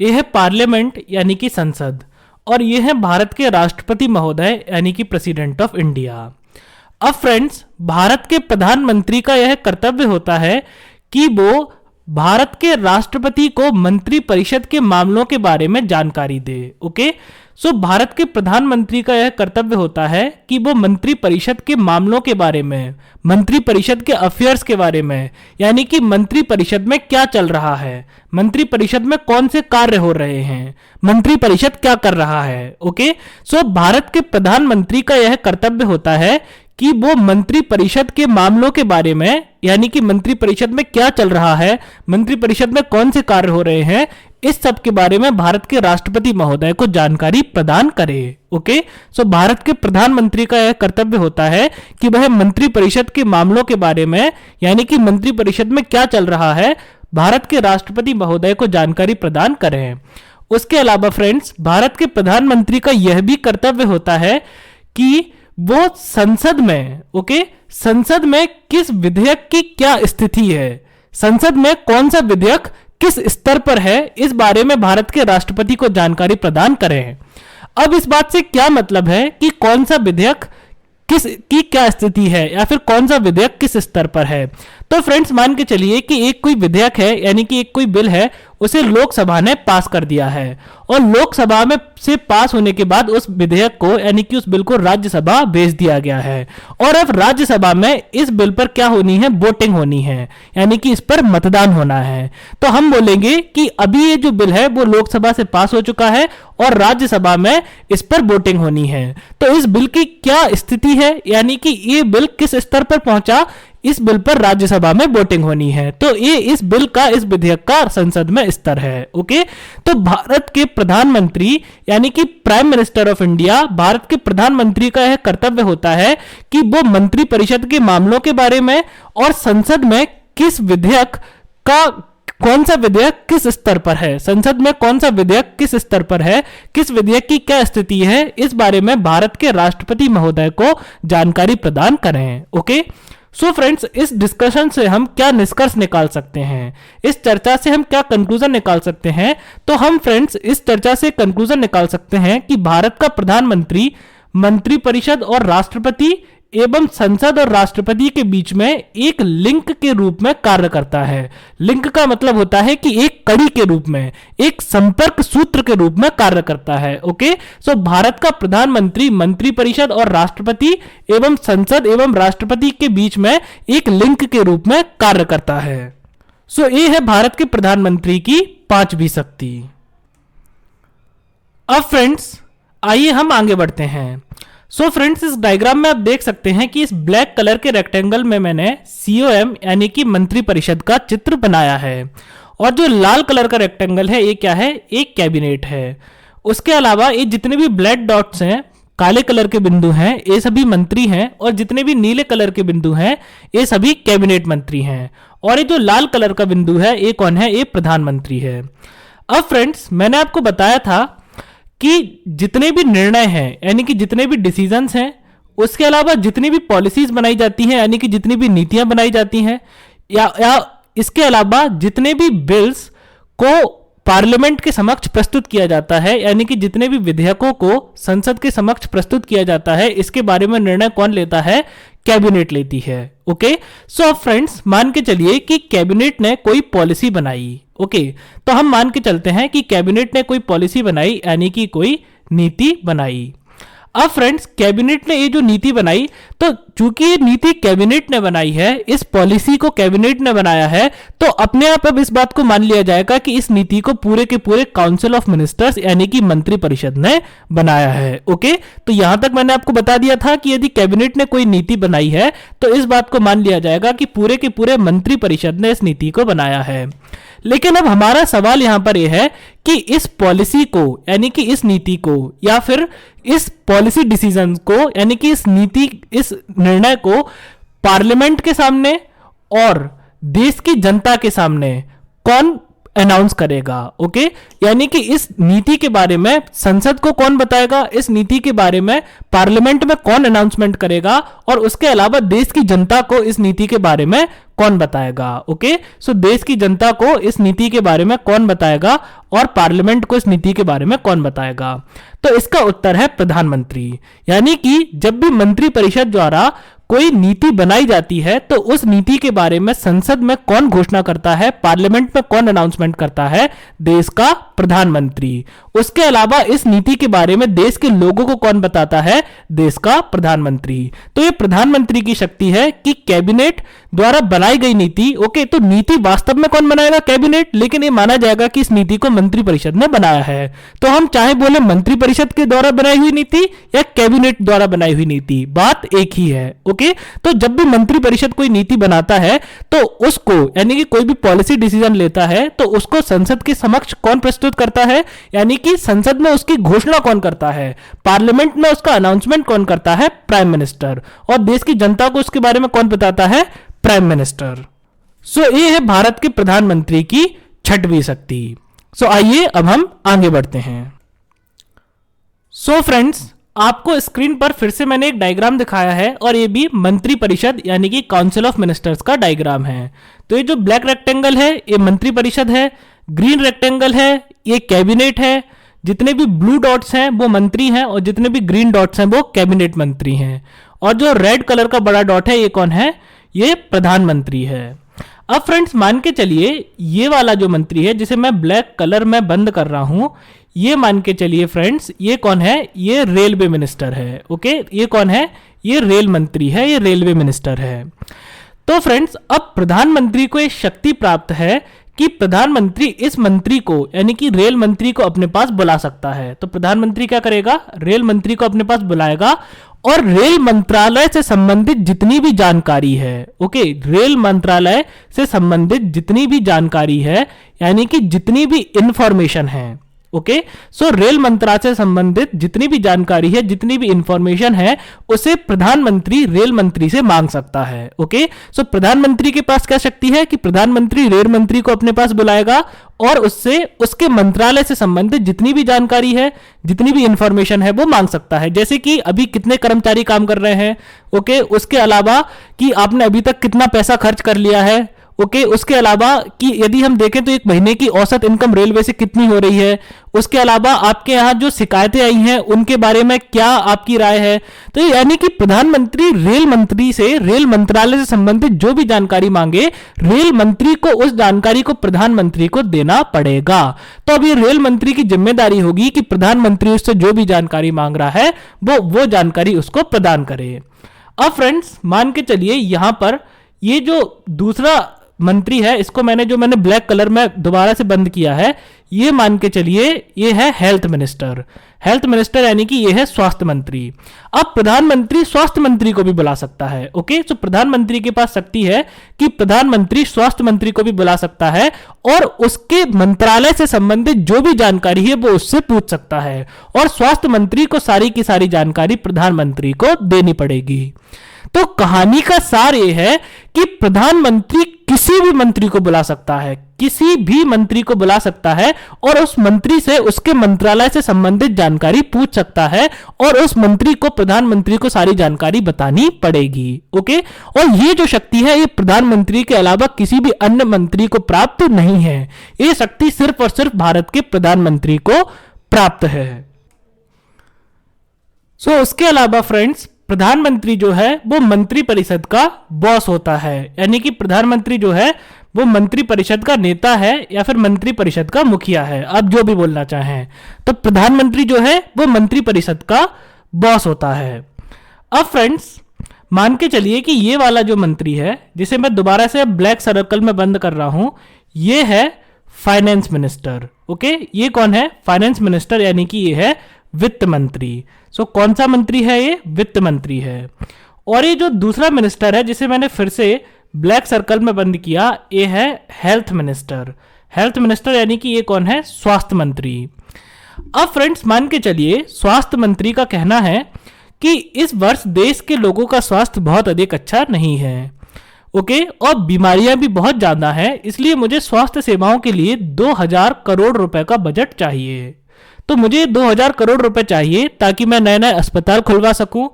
यह है पार्लियामेंट यानी कि संसद, और ये है भारत के राष्ट्रपति महोदय यानी कि प्रेसिडेंट ऑफ इंडिया। अब फ्रेंड्स, भारत के प्रधानमंत्री का यह कर्तव्य होता है कि वो भारत के राष्ट्रपति को मंत्री परिषद के मामलों के बारे में जानकारी दे। ओके, सो भारत के प्रधानमंत्री का यह कर्तव्य होता है कि वो मंत्री परिषद के मामलों के बारे में, मंत्री परिषद के अफेयर्स के बारे में, यानी कि मंत्री परिषद में क्या चल रहा है, मंत्री परिषद में कौन से कार्य हो रहे हैं, मंत्री परिषद क्या कर रहा है। ओके, सो भारत के प्रधानमंत्री का यह कर्तव्य होता है कि वो मंत्री परिषद के मामलों के बारे में, यानी कि मंत्री परिषद में क्या चल रहा है, मंत्री परिषद में कौन से कार्य हो रहे हैं, इस सब के बारे में भारत के राष्ट्रपति महोदय को जानकारी प्रदान करे। ओके, सो भारत के प्रधानमंत्री का यह कर्तव्य होता है कि वह मंत्री परिषद के मामलों के बारे में, यानी कि मंत्री परिषद में क्या चल रहा है, भारत के राष्ट्रपति महोदय को जानकारी प्रदान करें। उसके अलावा फ्रेंड्स, भारत के प्रधानमंत्री का यह भी कर्तव्य होता है कि वो संसद में, ओके, संसद में किस विधेयक की क्या स्थिति है, संसद में कौन सा विधेयक किस स्तर पर है, इस बारे में भारत के राष्ट्रपति को जानकारी प्रदान करें। अब इस बात से क्या मतलब है कि कौन सा विधेयक किस की क्या स्थिति है या फिर कौन सा विधेयक किस स्तर पर है। तो फ्रेंड्स, मान के चलिए कि एक कोई विधेयक है, यानी कि एक कोई बिल है, उसे लोकसभा ने पास कर दिया है और लोकसभा में से पास होने के बाद उस विधेयक को, यानी कि उस बिल को राज्यसभा भेज दिया गया है और अब राज्यसभा में इस बिल पर क्या होनी है, वोटिंग होनी है, यानी कि इस पर मतदान होना है। तो हम बोलेंगे कि अभी ये जो बिल है वो लोकसभा से पास हो चुका है और राज्यसभा में इस पर वोटिंग होनी है। तो इस बिल की क्या स्थिति है, यानी कि ये बिल किस स्तर पर पहुंचा, इस बिल पर राज्यसभा में वोटिंग होनी है। तो ये इस बिल का, इस विधेयक का संसद में स्तर है। ओके, तो भारत के प्रधानमंत्री यानी कि prime minister of India, Bharat के प्रधानमंत्री का यह कर्तव्य होता है कि वो मंत्री परिषद के मामलों के बारे में और संसद में किस विधेयक का, कौन सा विधेयक किस स्तर पर है, संसद में कौन सा विधेयक किस स्तर पर है, किस विधेयक की क्या स्थिति है, इस बारे में भारत के राष्ट्रपति महोदय को जानकारी प्रदान करें। ओके, सो फ्रेंड्स, इस डिस्कशन से हम क्या निष्कर्ष निकाल सकते हैं, इस चर्चा से हम क्या कंक्लूजन निकाल सकते हैं। तो हम फ्रेंड्स इस चर्चा से कंक्लूजन निकाल सकते हैं कि भारत का प्रधानमंत्री मंत्री परिषद और राष्ट्रपति एवं संसद और राष्ट्रपति के बीच में एक लिंक के रूप में कार्य करता है। लिंक का मतलब होता है कि एक कड़ी के रूप में, एक संपर्क सूत्र के रूप में कार्य करता है। ओके, सो भारत का प्रधानमंत्री मंत्री परिषद और राष्ट्रपति एवं संसद एवं राष्ट्रपति के बीच में एक लिंक के रूप में कार्य करता है। सो ये है भारत के प्रधानमंत्री की पांचवी शक्ति। अब फ्रेंड्स, आइए हम आगे बढ़ते हैं। सो फ्रेंड्स, इस डायग्राम में आप देख सकते हैं कि इस ब्लैक कलर के रेक्टेंगल में मैंने COM यानी कि मंत्री परिषद का चित्र बनाया है और जो लाल कलर का रेक्टेंगल है ये क्या है, एक कैबिनेट है। उसके अलावा ये जितने भी ब्लैक डॉट्स हैं, काले कलर के बिंदु हैं, ये सभी मंत्री हैं और जितने भी नीले कलर के बिंदु हैं ये सभी कैबिनेट मंत्री हैं और ये जो लाल कलर का बिंदु है ये कौन है, ये प्रधानमंत्री है। अब फ्रेंड्स, मैंने आपको बताया था कि जितने भी निर्णय हैं, यानी कि जितने भी डिसीजंस हैं, उसके अलावा जितनी भी पॉलिसीज बनाई जाती हैं, यानी कि जितनी भी नीतियां बनाई जाती हैं, या इसके अलावा जितने भी बिल्स को पार्लियामेंट के समक्ष प्रस्तुत किया जाता है, यानी कि जितने भी विधेयकों को संसद के समक्ष प्रस्तुत किया जाता है, इसके बारे में निर्णय कौन लेता है, कैबिनेट लेती है। ओके, सो फ्रेंड्स, मान के चलिए कि कैबिनेट ने कोई पॉलिसी बनाई। ओके, तो हम मान के चलते हैं कि कैबिनेट ने कोई पॉलिसी बनाई, यानी कि कोई नीति बनाई। अब फ्रेंड्स, कैबिनेट ने ये जो नीति बनाई, तो चूंकि ये नीति कैबिनेट ने बनाई है, इस पॉलिसी को कैबिनेट ने बनाया है, तो अपने आप अब इस बात को मान लिया जाएगा कि इस नीति को पूरे के पूरे काउंसिल ऑफ मिनिस्टर्स यानी कि मंत्री परिषद ने बनाया है। ओके, तो यहां तक मैंने आपको बता दिया था कि यदि कैबिनेट ने कोई नीति बनाई है तो इस बात को मान लिया जाएगा कि पूरे के पूरे मंत्री परिषद ने इस नीति को बनाया है। लेकिन अब हमारा सवाल यहां पर यह है कि इस पॉलिसी को, यानी कि इस नीति को, या फिर इस पॉलिसी डिसीजन को, यानी कि इस नीति, इस निर्णय को पार्लियामेंट के सामने और देश की जनता के सामने कौन अनाउंस करेगा। ओके, यानी कि इस नीति के बारे में संसद को कौन बताएगा, इस नीति के बारे में पार्लियामेंट में कौन अनाउंसमेंट करेगा, और उसके अलावा देश की जनता को इस नीति के बारे में कौन बताएगा। ओके, सो देश की जनता को इस नीति के बारे में कौन बताएगा और पार्लियामेंट को इस नीति के बारे में कौन बताएगा। तो इसका उत्तर है प्रधानमंत्री। यानी कि जब भी मंत्रिपरिषद द्वारा कोई नीति बनाई जाती है तो उस नीति के बारे में संसद में कौन घोषणा करता है, पार्लियामेंट में कौन अनाउंसमेंट करता है, देश का प्रधानमंत्री। उसके अलावा इस नीति के बारे में देश के लोगों को कौन बताता है, देश का प्रधानमंत्री। तो ये प्रधानमंत्री की शक्ति है कि कैबिनेट द्वारा बनाई गई नीति, ओके, तो नीति वास्तव में कौन बनाएगा, कैबिनेट, लेकिन ये माना जाएगा कि इस नीति को मंत्रिपरिषद ने बनाया है। तो हम चाहे बोले मंत्रिपरिषद के द्वारा बनाई हुई नीति या कैबिनेट द्वारा बनाई हुई नीति, बात एक ही है। ओके, तो जब भी मंत्रिपरिषद कोई नीति बनाता है तो उसको, यानी कि कोई भी पॉलिसी डिसीजन लेता है तो उसको संसद के समक्ष कौन प्रस्तुत करता है, यानी कि संसद में उसकी घोषणा कौन करता है, पार्लियामेंट में उसका अनाउंसमेंट कौन करता है, प्राइम मिनिस्टर, और देश की जनता को उसके बारे में कौन बताता है, प्राइम मिनिस्टर। सो ये है भारत के प्रधानमंत्री की छठवीं शक्ति। सो आइए अब हम आगे बढ़ते हैं। सो फ्रेंड्स, आपको स्क्रीन पर फिर से मैंने एक डायग्राम दिखाया है और ये भी मंत्रिपरिषद यानी कि काउंसिल ऑफ मिनिस्टर्स का डायग्राम है। तो ये जो ब्लैक रेक्टेंगल है ये मंत्रिपरिषद है, ग्रीन रेक्टेंगल है ये कैबिनेट है, जितने भी ब्लू डॉट्स हैं वो मंत्री हैं और जितने भी ग्रीन डॉट्स हैं वो कैबिनेट मंत्री हैं, और जो रेड कलर का बड़ा डॉट है ये कौन है, ये प्रधानमंत्री है। अब फ्रेंड्स मान के चलिए ये वाला जो मंत्री है जिसे मैं ब्लैक कलर में बंद कर रहा हूं, ये मान के चलिए फ्रेंड्स ये कौन है, ये रेलवे मिनिस्टर है। ओके, ये कौन है, ये रेल मंत्री है, ये रेलवे मिनिस्टर है। तो फ्रेंड्स अब प्रधानमंत्री को एक शक्ति प्राप्त है कि प्रधानमंत्री इस मंत्री को यानी कि रेल मंत्री को अपने पास बुला सकता है। तो प्रधानमंत्री क्या करेगा, रेल मंत्री को अपने पास बुलाएगा और रेल मंत्रालय से संबंधित जितनी भी जानकारी है, ओके, रेल मंत्रालय से संबंधित जितनी भी जानकारी है यानी कि जितनी भी इंफॉर्मेशन है, ओके, सो रेल मंत्रालय से संबंधित जितनी भी जानकारी है, जितनी भी इंफॉर्मेशन है, उसे प्रधानमंत्री रेल मंत्री से मांग सकता है। ओके, सो प्रधानमंत्री के पास क्या शक्ति है कि प्रधानमंत्री रेल मंत्री को अपने पास बुलाएगा और उससे उसके मंत्रालय से संबंधित जितनी भी जानकारी है, जितनी भी इंफॉर्मेशन है वो मांग सकता है। जैसे कि अभी कितने कर्मचारी काम कर रहे हैं, ओके, उसके अलावा कि आपने अभी तक कितना पैसा खर्च कर लिया है, ओके, उसके अलावा कि यदि हम देखें तो एक महीने की औसत इनकम रेलवे से कितनी हो रही है, उसके अलावा आपके यहाँ जो शिकायतें आई हैं उनके बारे में क्या आपकी राय है। तो यानी कि प्रधानमंत्री रेल मंत्री से, रेल मंत्रालय से संबंधित जो भी जानकारी मांगे, रेल मंत्री को उस जानकारी को प्रधानमंत्री को देना पड़ेगा। तो अब ये रेल मंत्री की जिम्मेदारी होगी कि प्रधानमंत्री उससे जो भी जानकारी मांग रहा है वो जानकारी उसको प्रदान करे। अब फ्रेंड्स मान के चलिए यहां पर ये जो दूसरा मंत्री है, इसको मैंने ब्लैक कलर में दोबारा से बंद किया है, ये मान के चलिए ये है हेल्थ मिनिस्टर। हेल्थ मिनिस्टर यानी कि ये है स्वास्थ्य मंत्री। अब प्रधानमंत्री स्वास्थ्य मंत्री को भी बुला सकता है। ओके, तो प्रधानमंत्री के पास शक्ति है कि प्रधानमंत्री स्वास्थ्य मंत्री को भी बुला सकता है और उसके मंत्रालय से संबंधित जो भी जानकारी है वो उससे पूछ सकता है, और स्वास्थ्य मंत्री को सारी की सारी जानकारी प्रधानमंत्री को देनी पड़ेगी। तो कहानी का सार यह है कि प्रधानमंत्री किसी भी मंत्री को बुला सकता है, किसी भी मंत्री को बुला सकता है और उस मंत्री से उसके मंत्रालय से संबंधित जानकारी पूछ सकता है, और उस मंत्री को प्रधानमंत्री को सारी जानकारी बतानी पड़ेगी। ओके, और ये जो शक्ति है ये प्रधानमंत्री के अलावा किसी भी अन्य मंत्री को प्राप्त नहीं है, ये शक्ति सिर्फ और सिर्फ भारत के प्रधानमंत्री को प्राप्त है। सो उसके अलावा फ्रेंड्स प्रधानमंत्री जो है वो मंत्रिपरिषद का बॉस होता है, यानी कि प्रधानमंत्री जो है वो मंत्रिपरिषद का नेता है या फिर मंत्रिपरिषद का मुखिया है, आप जो भी बोलना चाहें। तो प्रधानमंत्री जो है वो मंत्रिपरिषद का बॉस होता है। अब फ्रेंड्स मान के चलिए कि ये वाला जो मंत्री है जिसे मैं दोबारा से ब्लैक सर्कल में बंद कर रहा हूं, ये है फाइनेंस मिनिस्टर। ओके, ये कौन है, फाइनेंस मिनिस्टर, यानी कि ये है वित्त मंत्री। सो कौन सा मंत्री है, ये वित्त मंत्री है। और ये जो दूसरा मिनिस्टर है जिसे मैंने फिर से ब्लैक सर्कल में बंद किया, ये है हेल्थ मिनिस्टर। हेल्थ मिनिस्टर यानी कि ये कौन है, स्वास्थ्य मंत्री। अब फ्रेंड्स मान के चलिए स्वास्थ्य मंत्री का कहना है कि इस वर्ष देश के लोगों का स्वास्थ्य बहुत अधिक अच्छा नहीं है। ओके, और बीमारियां भी बहुत ज्यादा हैं, इसलिए मुझे स्वास्थ्य सेवाओं के लिए 2000 करोड़ रुपए का बजट चाहिए। तो मुझे 2000 करोड़ रुपए चाहिए ताकि मैं नए नए अस्पताल खुलवा सकूं,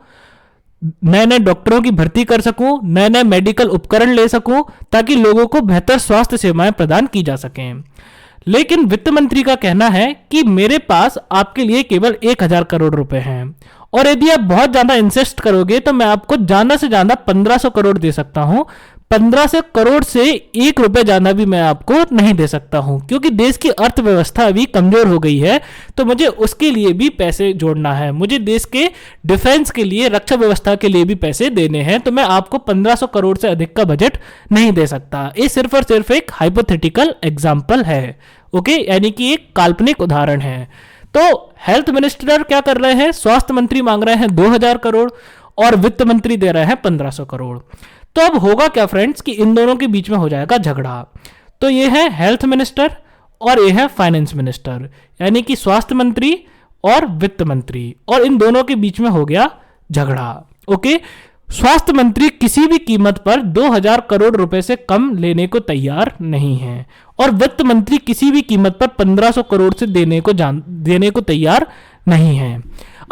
नए नए डॉक्टरों की भर्ती कर सकूं, नए नए मेडिकल उपकरण ले सकूं, ताकि लोगों को बेहतर स्वास्थ्य सेवाएं प्रदान की जा सकें। लेकिन वित्त मंत्री का कहना है कि मेरे पास आपके लिए केवल 1000 करोड़ रुपए हैं, और यदि आप बहुत ज्यादा इंसिस्ट करोगे तो मैं आपको ज्यादा से ज्यादा 1500 करोड़ दे सकता हूं। 1500 करोड़ से 1 रुपए ज्यादा भी मैं आपको नहीं दे सकता हूं, क्योंकि देश की अर्थव्यवस्था अभी कमजोर हो गई है, तो मुझे उसके लिए भी पैसे जोड़ना है, मुझे देश के डिफेंस के लिए, रक्षा व्यवस्था के लिए भी पैसे देने हैं, तो मैं आपको 1500 करोड़ से अधिक का बजट नहीं दे सकता। ये सिर्फ और सिर्फ एक हाइपोथेटिकल एग्जाम्पल है, ओके, यानी कि एक काल्पनिक उदाहरण है। तो हेल्थ मिनिस्टर क्या कर रहे हैं, स्वास्थ्य मंत्री मांग रहे हैं 2000 करोड़ और वित्त मंत्री दे रहे हैं 1500 करोड़। तो अब होगा क्या फ्रेंड्स कि इन दोनों के बीच में हो जाएगा झगड़ा। तो ये है हेल्थ मिनिस्टर और ये है फाइनेंस मिनिस्टर, यानी कि स्वास्थ्य मंत्री और वित्त मंत्री, और इन दोनों के बीच में हो गया झगड़ा। ओके, स्वास्थ्य मंत्री किसी भी कीमत पर 2000 करोड़ रुपए से कम लेने को तैयार नहीं है, और वित्त मंत्री किसी भी कीमत पर 1500 करोड़ से देने को तैयार नहीं है।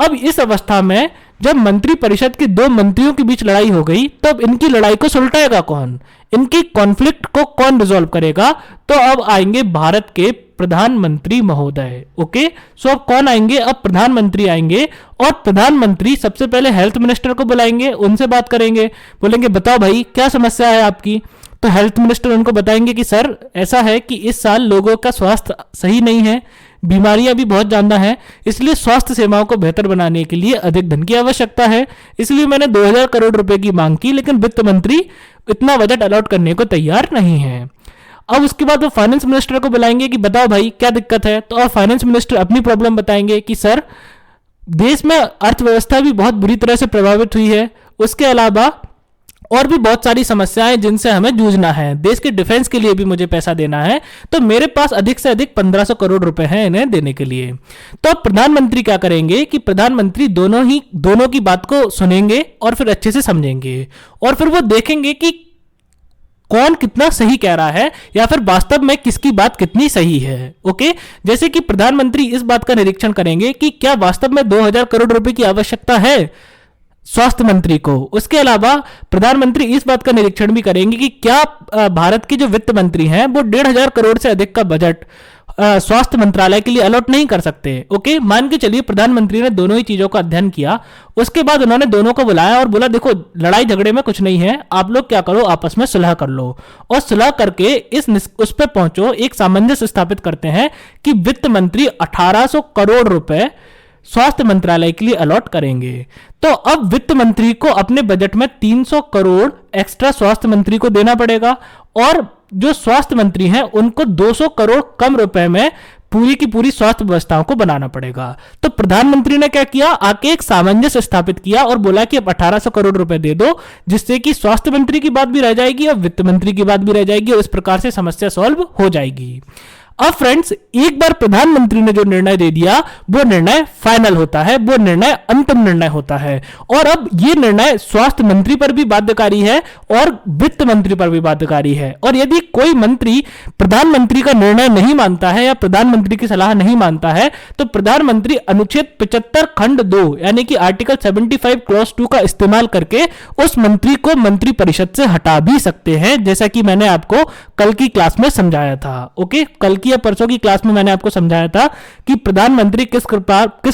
अब इस अवस्था में जब मंत्री परिषद के दो मंत्रियों के बीच लड़ाई हो गई, तब इनकी लड़ाई को सुलटाएगा कौन, इनकी कॉन्फ्लिक्ट को कौन रिजॉल्व करेगा? तो अब आएंगे भारत के प्रधानमंत्री महोदय। ओके, सो अब कौन आएंगे? अब प्रधानमंत्री आएंगे, और प्रधानमंत्री सबसे पहले हेल्थ मिनिस्टर को बुलाएंगे, उनसे बात करेंगे, बोलेंगे बताओ भाई क्या समस्या है आपकी। तो हेल्थ मिनिस्टर उनको बताएंगे कि सर ऐसा है कि इस साल लोगों का स्वास्थ्य सही नहीं है, बीमारियां भी बहुत ज्यादा हैं, इसलिए स्वास्थ्य सेवाओं को बेहतर बनाने के लिए अधिक धन की आवश्यकता है, इसलिए मैंने 2000 करोड़ रुपए की मांग की, लेकिन वित्त मंत्री इतना बजट अलॉट करने को तैयार नहीं है। अब उसके बाद वो फाइनेंस मिनिस्टर को बुलाएंगे कि बताओ भाई क्या दिक्कत है। तो अब फाइनेंस मिनिस्टर अपनी प्रॉब्लम बताएंगे कि सर देश में अर्थव्यवस्था भी बहुत बुरी तरह से प्रभावित हुई है, उसके अलावा और भी बहुत सारी समस्याएं जिनसे हमें जूझना है, देश के डिफेंस के लिए भी मुझे पैसा देना है, तो मेरे पास अधिक से अधिक 1500 करोड़ रुपए हैं इन्हें देने के लिए। तो अब प्रधानमंत्री क्या करेंगे कि प्रधानमंत्री दोनों की बात को सुनेंगे और फिर अच्छे से समझेंगे, और फिर वो देखेंगे कि कौन कितना सही कह रहा है या फिर वास्तव में किसकी बात कितनी सही है। ओके, जैसे कि प्रधानमंत्री इस बात का निरीक्षण करेंगे कि क्या वास्तव में 2000 करोड़ रुपए की आवश्यकता है स्वास्थ्य मंत्री को। उसके अलावा प्रधानमंत्री इस बात का निरीक्षण भी करेंगे कि क्या भारत के जो वित्त मंत्री हैं वो 1500 करोड़ से अधिक का बजट स्वास्थ्य मंत्रालय के लिए अलॉट नहीं कर सकते। ओके, मान के चलिए प्रधानमंत्री ने दोनों ही चीजों का अध्ययन किया, उसके बाद उन्होंने दोनों को बुलाया और बोला देखो लड़ाई झगड़े में कुछ नहीं है, आप लोग क्या करो आपस में सुलह कर लो, और सुलह करके उस पर पहुंचो, एक सामंजस्य स्थापित करते हैं कि वित्त मंत्री 1800 करोड़ रुपए स्वास्थ्य मंत्रालय के लिए अलॉट करेंगे। तो अब वित्त मंत्री को अपने बजट में 300 करोड़ एक्स्ट्रा स्वास्थ्य मंत्री को देना पड़ेगा, और जो स्वास्थ्य मंत्री हैं उनको 200 करोड़ कम रुपए में पूरी की पूरी स्वास्थ्य व्यवस्थाओं को बनाना पड़ेगा। तो प्रधानमंत्री ने क्या किया, आके एक सामंजस्य स्थापित किया और बोला कि अब 1800 करोड़ रुपए दे दो, जिससे कि स्वास्थ्य मंत्री की बात भी रह जाएगी और वित्त मंत्री की बात भी रह जाएगी, और इस प्रकार से समस्या सॉल्व हो जाएगी। अब फ्रेंड्स एक बार प्रधानमंत्री ने जो निर्णय दे दिया वो निर्णय फाइनल होता है, वो निर्णय अंतिम निर्णय होता है, और अब ये निर्णय स्वास्थ्य मंत्री पर भी बाध्यकारी है और वित्त मंत्री पर भी बाध्यकारी है। और यदि कोई मंत्री प्रधानमंत्री का निर्णय नहीं मानता है या प्रधानमंत्री की सलाह नहीं मानता है, तो प्रधानमंत्री अनुच्छेद 75 खंड 2 यानी कि आर्टिकल 75 क्लॉज 2 का इस्तेमाल करके उस मंत्री को मंत्री परिषद से हटा भी सकते हैं, जैसा कि मैंने आपको कल की क्लास में समझाया था। ओके, कल की या परसों की क्लास में मैंने आपको समझाया था कि प्रधानमंत्री किस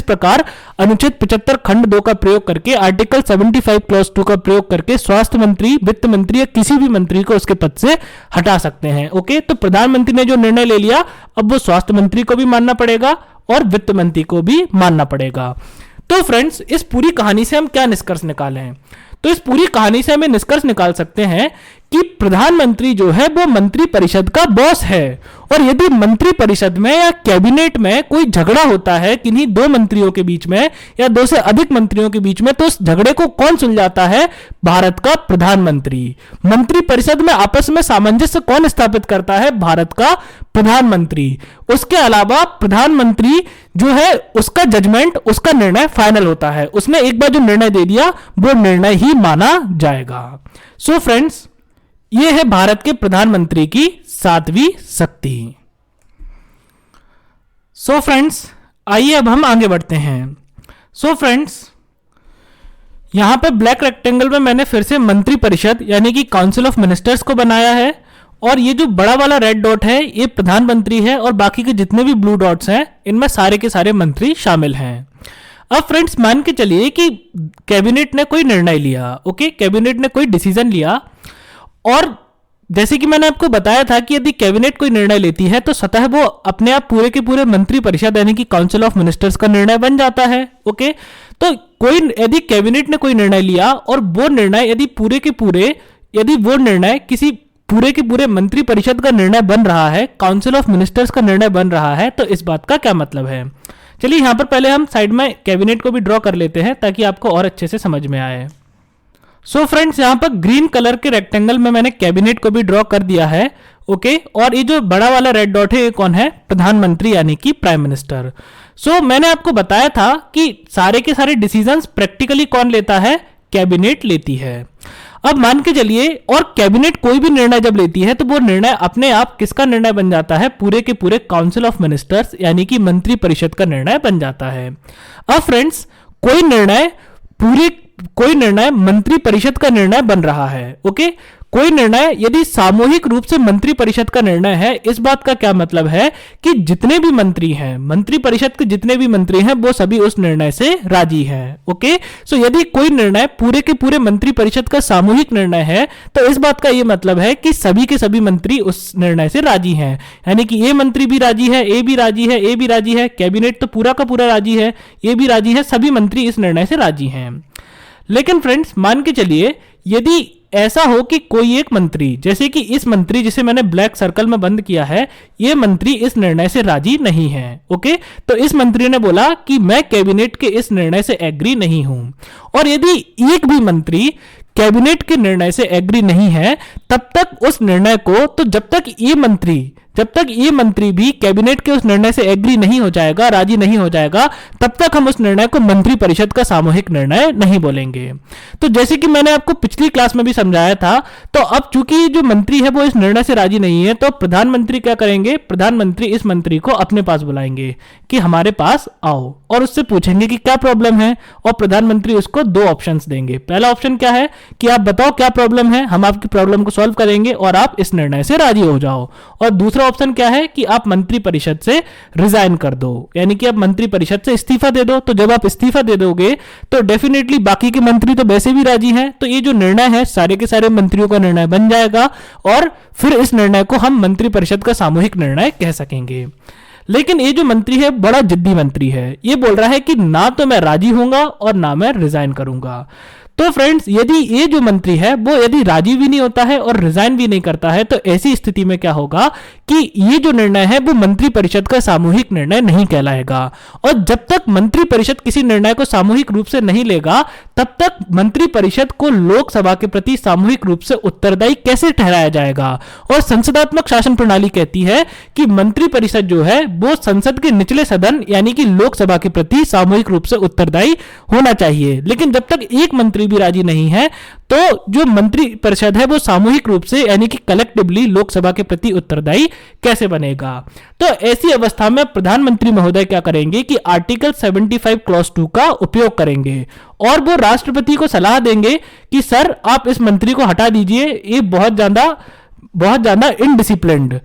प्रकार अनुच्छेद 75 खंड 2 का प्रयोग करके, आर्टिकल 75 क्लॉज 2 का प्रयोग करके स्वास्थ्य मंत्री, वित्त मंत्री या किसी भी मंत्री को उसके पद से हटा सकते हैं। ओके, तो प्रधानमंत्री ने जो निर्णय ले लिया अब वो स्वास्थ्य मंत्री को भी मानना पड़ेगा और वित्त मंत्री को भी मानना पड़ेगा। तो फ्रेंड्स इस पूरी कहानी से हम क्या निष्कर्ष निकाले हैं? तो इस पूरी कहानी से हमें निष्कर्ष निकाल सकते हैं कि प्रधानमंत्री जो है वो मंत्री परिषद का बॉस है, और यदि मंत्री परिषद में या कैबिनेट में कोई झगड़ा होता है किन्हीं दो मंत्रियों के बीच में या दो से अधिक मंत्रियों के बीच में, तो उस झगड़े को कौन सुलझाता है? भारत का प्रधानमंत्री। मंत्री परिषद में आपस में सामंजस्य कौन स्थापित करता है? भारत का प्रधानमंत्री। उसके अलावा प्रधानमंत्री जो है उसका जजमेंट, उसका निर्णय फाइनल होता है, उसने एक बार जो निर्णय दे दिया वो निर्णय ही माना जाएगा। सो फ्रेंड्स ये है भारत के प्रधानमंत्री की सातवीं शक्ति। सो फ्रेंड्स, आइए अब हम आगे बढ़ते हैं। सो फ्रेंड्स, यहां पे ब्लैक रेक्टेंगल में मैंने फिर से मंत्री परिषद यानी कि काउंसिल ऑफ मिनिस्टर्स को बनाया है, और ये जो बड़ा वाला रेड डॉट है ये प्रधानमंत्री है, और बाकी के जितने भी ब्लू डॉट्स हैं इनमें सारे के सारे मंत्री शामिल हैं। अब फ्रेंड्स, मान के चलिए कि कैबिनेट ने कोई निर्णय लिया, ओके, कैबिनेट ने कोई डिसीजन लिया, और जैसे कि मैंने आपको बताया था कि यदि कैबिनेट कोई निर्णय लेती है तो स्वतः वो अपने आप पूरे के पूरे मंत्री परिषद यानी कि काउंसिल ऑफ मिनिस्टर्स का निर्णय बन जाता है। ओके, तो कोई यदि कैबिनेट ने कोई निर्णय लिया और वो निर्णय यदि वो निर्णय किसी पूरे के पूरे मंत्री परिषद का निर्णय बन रहा है, काउंसिल ऑफ मिनिस्टर्स का निर्णय बन रहा है, तो इस बात का क्या मतलब है। चलिए यहां पर पहले हम साइड में कैबिनेट को भी ड्रॉ कर लेते हैं ताकि आपको और अच्छे से समझ में आए। सो फ्रेंड्स, यहां पर ग्रीन कलर के रेक्टेंगल में मैंने कैबिनेट को भी ड्रॉ कर दिया है। ओके, और ये जो बड़ा वाला रेड डॉट है ये कौन है, प्रधानमंत्री यानी कि प्राइम मिनिस्टर। सो मैंने आपको बताया था कि सारे के सारे डिसीजंस प्रैक्टिकली कौन लेता है, कैबिनेट लेती है। अब मान के चलिए, और कैबिनेट कोई भी निर्णय जब लेती है तो वो निर्णय अपने आप किसका निर्णय बन जाता है, पूरे के पूरे काउंसिल ऑफ मिनिस्टर्स यानी कि मंत्री परिषद का निर्णय बन जाता है। अब फ्रेंड्स, कोई निर्णय मंत्री परिषद का निर्णय बन रहा है। ओके, कोई निर्णय यदि सामूहिक रूप से मंत्री परिषद का निर्णय है, इस बात का क्या मतलब है कि जितने भी मंत्री हैं, मंत्री परिषद के जितने भी मंत्री हैं वो सभी उस निर्णय से राजी हैं। ओके, सो यदि कोई निर्णय पूरे के पूरे मंत्री परिषद का सामूहिक निर्णय है तो इस बात का यह मतलब है कि सभी के सभी मंत्री उस निर्णय से राजी हैं, यानी कि ए मंत्री भी राजी है, ए भी राजी है, ए भी राजी है, कैबिनेट तो पूरा का पूरा राजी है, ए भी राजी है, सभी मंत्री इस निर्णय से राजी हैं। लेकिन फ्रेंड्स, मान के चलिए यदि ऐसा हो कि कोई एक मंत्री, जैसे कि इस मंत्री जिसे मैंने ब्लैक सर्कल में बंद किया है, ये मंत्री इस निर्णय से राजी नहीं है। ओके, तो इस मंत्री ने बोला कि मैं कैबिनेट के इस निर्णय से एग्री नहीं हूं, और यदि एक भी मंत्री कैबिनेट के निर्णय से एग्री नहीं है तब तक उस निर्णय को, तो जब तक ये मंत्री भी कैबिनेट के उस निर्णय से एग्री नहीं हो जाएगा, राजी नहीं हो जाएगा, तब तक हम उस निर्णय को मंत्री परिषद का सामूहिक निर्णय नहीं बोलेंगे। तो जैसे कि मैंने आपको पिछली क्लास में भी समझाया था, तो अब चूंकि जो मंत्री है वो इस निर्णय से राजी नहीं है, तो प्रधानमंत्री क्या करेंगे, प्रधानमंत्री इस मंत्री को अपने पास बुलाएंगे कि हमारे पास आओ, और उससे पूछेंगे कि क्या प्रॉब्लम है, और प्रधानमंत्री उसको दो ऑप्शंस देंगे। पहला ऑप्शन क्या है कि आप बताओ क्या प्रॉब्लम है, हम आपकी प्रॉब्लम को सॉल्व करेंगे और आप इस निर्णय से राजी हो जाओ। और दूसरा ऑप्शन क्या है कि आप मंत्री परिषद से रिजाइन कर दो, यानी कि आप मंत्री परिषद से इस्तीफा दे दो। तो जब आप इस्तीफा दे दोगे तो डेफिनेटली बाकी के मंत्री तो वैसे भी राजी हैं, तो ये जो निर्णय है सारे के सारे मंत्रियों का निर्णय बन जाएगा, और फिर इस निर्णय को हम मंत्री परिषद का सामूहिक निर्णय कह सकेंगे। लेकिन ये जो मंत्री है बड़ा जिद्दी मंत्री है, ये बोल रहा है कि ना तो मैं राजी होऊंगा और ना मैं रिजाइन करूंगा। तो फ्रेंड्स, यदि ये जो मंत्री है वो यदि राजी भी नहीं होता है और रिजाइन भी नहीं करता है, तो ऐसी स्थिति में क्या होगा कि ये जो निर्णय है वो मंत्री परिषद का सामूहिक निर्णय नहीं कहलाएगा। और जब तक मंत्री परिषद किसी निर्णय को सामूहिक रूप से नहीं लेगा, तब तक मंत्री परिषद को लोकसभा के प्रति सामूहिक रूप से उत्तरदायी कैसे ठहराया जाएगा। और संसदात्मक शासन प्रणाली कहती है कि मंत्री परिषद जो है वो संसद के निचले सदन यानी कि लोकसभा के प्रति सामूहिक रूप से उत्तरदायी होना चाहिए। लेकिन जब तक एक मंत्री भी राजी नहीं है, तो जो मंत्री परिषद है वो सामूहिक रूप से यानी कि कलेक्टिवली लोकसभा के प्रति उत्तरदायी कैसे बनेगा। तो ऐसी अवस्था में प्रधानमंत्री महोदय क्या करेंगे कि आर्टिकल 75 क्लॉज 2 का उपयोग करेंगे, और वो राष्ट्रपति को सलाह देंगे कि सर आप इस मंत्री को हटा दीजिए, ये बहुत ज्यादा इनडिसिप्लिन्ड,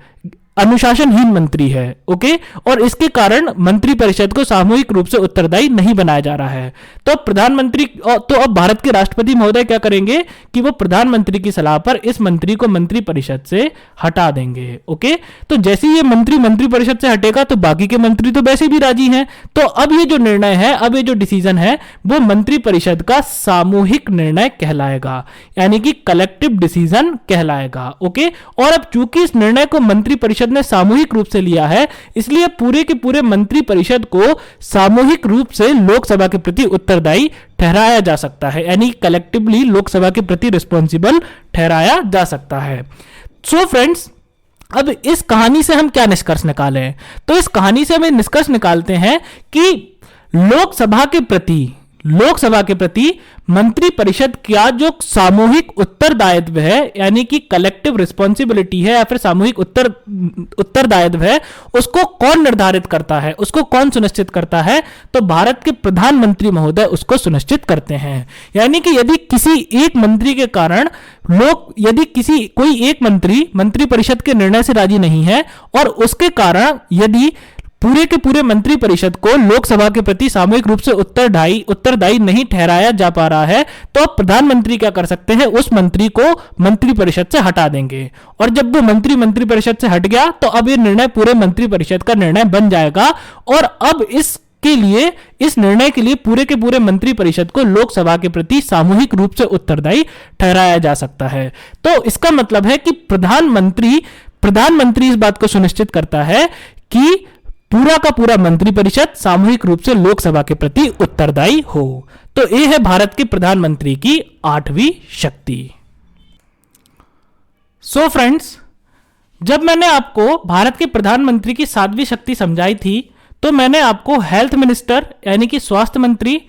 अनुशासनहीन मंत्री है। ओके, और इसके कारण मंत्री परिषद को सामूहिक रूप से उत्तरदायी नहीं बनाया जा रहा है। तो अब भारत के राष्ट्रपति महोदय क्या करेंगे कि वो प्रधानमंत्री की सलाह पर इस मंत्री को मंत्री परिषद से हटा देंगे। ओके, तो जैसे ये मंत्री परिषद से हटेगा तो बाकी के मंत्री तो वैसे भी राजी हैं, तो अब ये जो निर्णय है, अब ये जो डिसीजन है वो मंत्री परिषद का सामूहिक निर्णय कहलाएगा, यानी कि कलेक्टिव डिसीजन कहलाएगा। ओके, और अब चूंकि इस निर्णय को मंत्री परिषद ने सामूहिक रूप से लिया है, इसलिए पूरे के पूरे मंत्री परिषद को सामूहिक रूप से लोकसभा के प्रति उत्तरदायी ठहराया जा सकता है, यानी कलेक्टिवली लोकसभा के प्रति रिस्पॉन्सिबल ठहराया जा सकता है। सो फ्रेंड्स, अब इस कहानी से हम क्या निष्कर्ष निकालें, तो इस कहानी से हम निष्कर्ष निकालते हैं कि लोकसभा के प्रति लोकसभा के प्रति मंत्री परिषद का जो सामूहिक उत्तरदायित्व है, यानी कि कलेक्टिव रिस्पॉन्सिबिलिटी है या फिर सामूहिक उत्तरदायित्व है, उसको कौन निर्धारित करता है, उसको कौन सुनिश्चित करता है? तो भारत के प्रधानमंत्री महोदय उसको सुनिश्चित करते हैं। यानी कि यदि किसी एक मंत्री के कारण यदि कोई एक मंत्री परिषद के निर्णय से राजी नहीं है और उसके कारण यदि पूरे के पूरे मंत्री परिषद को लोकसभा के प्रति सामूहिक रूप से उत्तरदायी नहीं ठहराया जा पा रहा है, तो अब प्रधानमंत्री क्या कर सकते हैं? उस मंत्री को मंत्री परिषद से हटा देंगे, और जब वो मंत्री परिषद से हट गया तो अब ये निर्णय पूरे मंत्री परिषद का निर्णय बन जाएगा, और अब इस निर्णय के लिए पूरे के पूरे मंत्री परिषद को लोकसभा के प्रति सामूहिक रूप से उत्तरदायी ठहराया जा सकता है। तो इसका मतलब है कि प्रधानमंत्री इस बात को सुनिश्चित करता है कि पूरा का पूरा मंत्री परिषद सामूहिक रूप से लोकसभा के प्रति उत्तरदायी हो। तो ये है भारत के प्रधानमंत्री की 8वीं शक्ति। सो फ्रेंड्स, जब मैंने आपको भारत के प्रधानमंत्री की 7वीं शक्ति समझाई थी, तो मैंने आपको हेल्थ मिनिस्टर यानी कि स्वास्थ्य मंत्री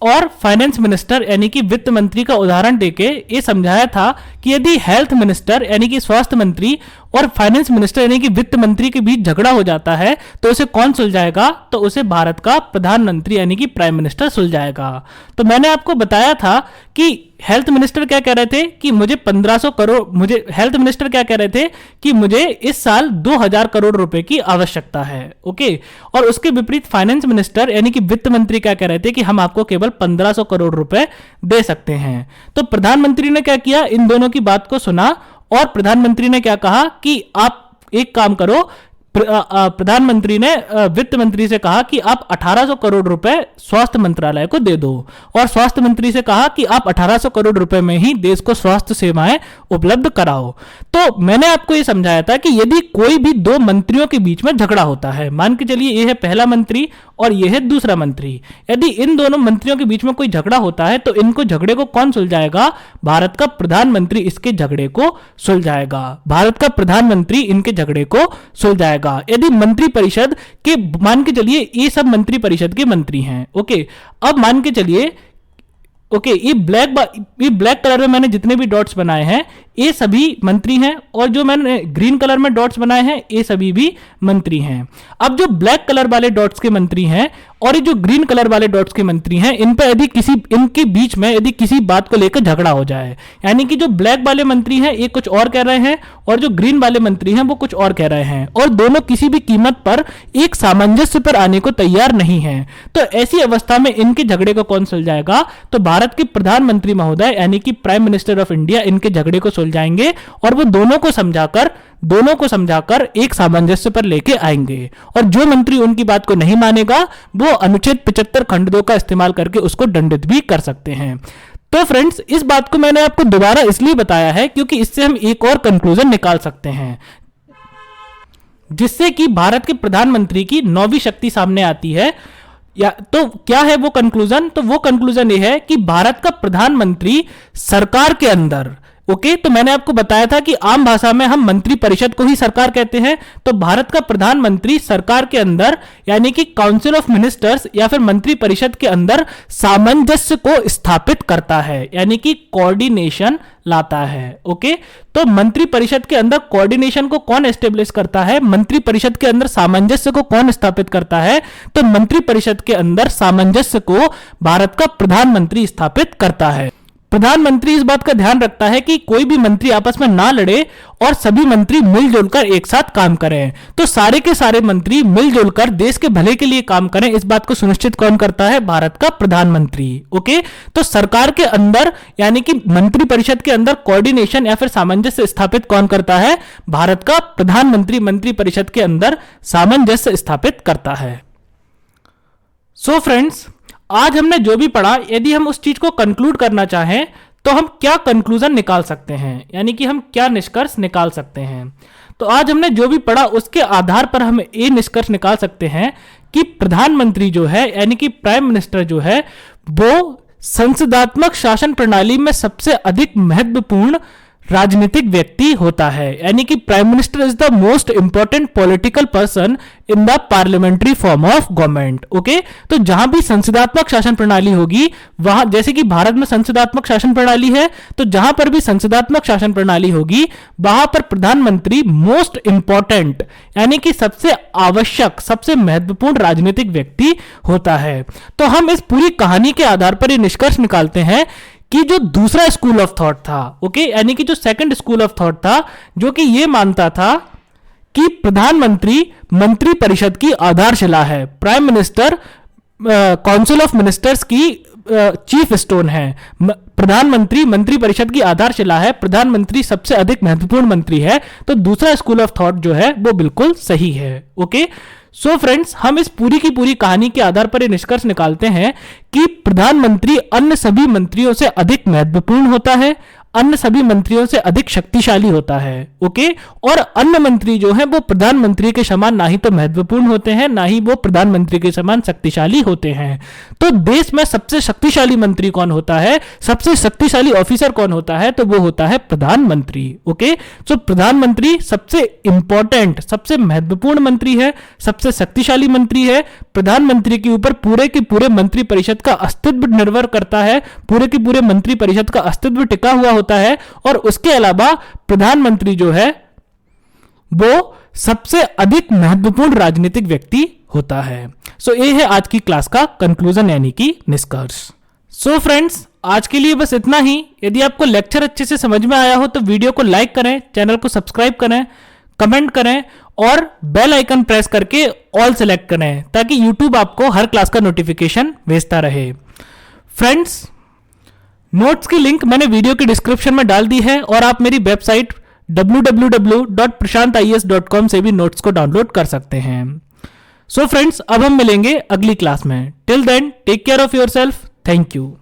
और फाइनेंस मिनिस्टर यानी कि वित्त मंत्री का उदाहरण देके ये समझाया था कि यदि हेल्थ मिनिस्टर यानी कि स्वास्थ्य मंत्री और फाइनेंस मिनिस्टर यानी कि वित्त मंत्री के बीच झगड़ा हो जाता है तो उसे कौन सुलझाएगा? तो उसे भारत का प्रधानमंत्री यानी कि प्राइम मिनिस्टर सुलझाएगा। तो मैंने आपको बताया था कि हेल्थ मिनिस्टर क्या कह रहे थे कि हेल्थ मिनिस्टर क्या कह रहे थे कि मुझे इस साल 2000 करोड़ रुपए की आवश्यकता है। ओके, और उसके विपरीत फाइनेंस मिनिस्टर यानी कि वित्त मंत्री क्या कह रहे थे कि हम आपको केवल 1500 करोड़ रुपए दे सकते हैं। तो प्रधानमंत्री ने क्या किया? इन दोनों की बात को सुना और प्रधानमंत्री ने क्या कहा कि आप एक काम करो, प्रधानमंत्री ने वित्त मंत्री से कहा कि आप 1800 करोड़ रुपए स्वास्थ्य मंत्रालय को दे दो, और स्वास्थ्य मंत्री से कहा कि आप 1800 करोड़ रुपए में ही देश को स्वास्थ्य सेवाएं उपलब्ध कराओ। तो मैंने आपको यह समझाया था कि यदि कोई भी दो मंत्रियों के बीच में झगड़ा होता है, मान के चलिए यह है पहला मंत्री और यह है दूसरा मंत्री, यदि इन दोनों मंत्रियों के बीच में कोई झगड़ा होता है तो इनको झगड़े को कौन सुलझाएगा? भारत का प्रधानमंत्री इसके झगड़े को सुलझाएगा। भारत का प्रधानमंत्री इनके झगड़े को सुलझाएगा। यदि मंत्री परिषद के, मान के चलिए ये सब मंत्री परिषद के मंत्री हैं। ओके, अब मान के चलिए ये ब्लैक कलर में मैंने जितने भी डॉट्स बनाए हैं ये सभी मंत्री हैं, और जो मैंने ग्रीन कलर में डॉट्स बनाए हैं ये सभी भी मंत्री हैं। अब जो ब्लैक कलर वाले डॉट्स के मंत्री हैं और ये जो ग्रीन कलर वाले डॉट्स के मंत्री हैं, इन पर यदि इनके बीच में यदि किसी बात को लेकर झगड़ा हो जाए, यानी कि जो ब्लैक वाले मंत्री हैं ये कुछ और कह रहे हैं और जो ग्रीन वाले मंत्री हैं वो कुछ और कह रहे हैं, और दोनों किसी भी कीमत पर एक सामंजस्य पर आने को तैयार नहीं है, तो ऐसी अवस्था में इनके झगड़े को कौन सुलझाएगा? तो भारत के प्रधानमंत्री महोदय यानी कि प्राइम मिनिस्टर ऑफ इंडिया इनके झगड़े को सुलझाएंगे और वो दोनों को समझाकर एक सामंजस्य पर लेके आएंगे, और जो मंत्री उनकी बात को नहीं मानेगा वो अनुच्छेद 75 खंड 2 का इस्तेमाल करके उसको दंडित भी कर सकते हैं। तो फ्रेंड्स, इस बात को मैंने आपको दोबारा इसलिए बताया है क्योंकि इससे हम एक और कंक्लूजन निकाल सकते हैं, जिससे कि भारत के प्रधानमंत्री की 9वीं शक्ति सामने आती है। तो क्या है वो कंक्लूजन? तो वो कंक्लूजन ये है कि भारत का प्रधानमंत्री सरकार के अंदर, तो मैंने आपको बताया था कि आम भाषा में हम मंत्री परिषद को ही सरकार कहते हैं, तो भारत का प्रधानमंत्री सरकार के अंदर यानी कि काउंसिल ऑफ मिनिस्टर्स या फिर मंत्री परिषद के अंदर सामंजस्य को स्थापित करता है, यानी कि कोऑर्डिनेशन लाता है। ओके, तो मंत्री परिषद के अंदर कोऑर्डिनेशन को कौन एस्टेब्लिश करता है? मंत्री परिषद के अंदर सामंजस्य को कौन स्थापित करता है? तो मंत्री परिषद के अंदर सामंजस्य को भारत का प्रधानमंत्री स्थापित करता है। प्रधानमंत्री इस बात का ध्यान रखता है कि कोई भी मंत्री आपस में ना लड़े और सभी मंत्री मिलजुल कर एक साथ काम करें। तो सारे के सारे मंत्री मिलजुल कर देश के भले के लिए काम करें, इस बात को सुनिश्चित कौन करता है? भारत का प्रधानमंत्री। ओके, तो सरकार के अंदर यानी कि मंत्री परिषद के अंदर कोऑर्डिनेशन या फिर सामंजस्य स्थापित कौन करता है? भारत का प्रधानमंत्री मंत्री परिषद के अंदर सामंजस्य स्थापित करता है। सो फ्रेंड्स, आज हमने जो भी पढ़ा, यदि हम उस चीज को कंक्लूड करना चाहें तो हम क्या कंक्लूजन निकाल सकते हैं, यानी कि हम क्या निष्कर्ष निकाल सकते हैं। तो आज हमने जो भी पढ़ा उसके आधार पर हम ये निष्कर्ष निकाल सकते हैं कि प्रधानमंत्री जो है यानी कि प्राइम मिनिस्टर जो है वो संसदात्मक शासन प्रणाली में सबसे अधिक महत्वपूर्ण राजनीतिक व्यक्ति होता है, यानी कि prime minister is the most important political person in the parliamentary form of government. Okay, तो जहां भी संसदात्मक शासन प्रणाली होगी, वहां जैसे कि भारत में संसदात्मक शासन प्रणाली है, तो जहां पर भी संसदात्मक शासन प्रणाली होगी वहां पर प्रधानमंत्री मोस्ट इंपॉर्टेंट यानी कि सबसे आवश्यक, सबसे महत्वपूर्ण राजनीतिक व्यक्ति होता है। तो हम इस पूरी कहानी के आधार पर यह निष्कर्ष निकालते हैं कि जो दूसरा स्कूल ऑफ थॉट था, ओके, यानी कि जो सेकंड स्कूल ऑफ थॉट था, जो कि यह मानता था कि प्रधानमंत्री मंत्री परिषद की आधारशिला है, prime minister council of ministers की चीफ स्टोन है, प्रधानमंत्री मंत्री परिषद की आधारशिला है, प्रधानमंत्री सबसे अधिक महत्वपूर्ण मंत्री है। तो दूसरा स्कूल ऑफ थॉट जो है वो बिल्कुल सही है। ओके, सो फ्रेंड्स, हम इस पूरी की पूरी कहानी के आधार पर यह निष्कर्ष निकालते हैं कि प्रधानमंत्री अन्य सभी मंत्रियों से अधिक महत्वपूर्ण होता है, अन्य सभी मंत्रियों से अधिक शक्तिशाली होता है। ओके, और अन्य मंत्री जो हैं वो प्रधानमंत्री के समान ना ही तो महत्वपूर्ण होते हैं, ना ही वो प्रधानमंत्री के समान शक्तिशाली होते हैं। तो देश में सबसे शक्तिशाली मंत्री कौन होता है, सबसे शक्तिशाली ऑफिसर कौन होता है, तो वो होता है प्रधानमंत्री। ओके, सो प्रधानमंत्री सबसे इंपॉर्टेंट, सबसे महत्वपूर्ण मंत्री है, सबसे शक्तिशाली मंत्री है। प्रधानमंत्री के ऊपर पूरे के पूरे मंत्री परिषद का अस्तित्व निर्भर करता है, पूरे के पूरे मंत्री परिषद का अस्तित्व टिका हुआ होता है। और उसके अलावा प्रधानमंत्री जो है वो सबसे अधिक महत्वपूर्ण राजनीतिक व्यक्ति होता है। सो ये है आज की क्लास का कंक्लूजन यानी कि निष्कर्ष। सो फ्रेंड्स, आज के लिए बस इतना ही। यदि आपको लेक्चर अच्छे से समझ में आया हो तो वीडियो को लाइक करें, चैनल को सब्सक्राइब करें, कमेंट करें और बेल आइकन प्रेस करके ऑल सेलेक्ट करें ताकि यूट्यूब आपको हर क्लास का नोटिफिकेशन भेजता रहे। फ्रेंड्स, नोट्स की लिंक मैंने वीडियो के डिस्क्रिप्शन में डाल दी है और आप मेरी वेबसाइट www.prashanties.com से भी नोट्स को डाउनलोड कर सकते हैं। सो फ्रेंड्स, अब हम मिलेंगे अगली क्लास में। Till then, take care of yourself. Thank you.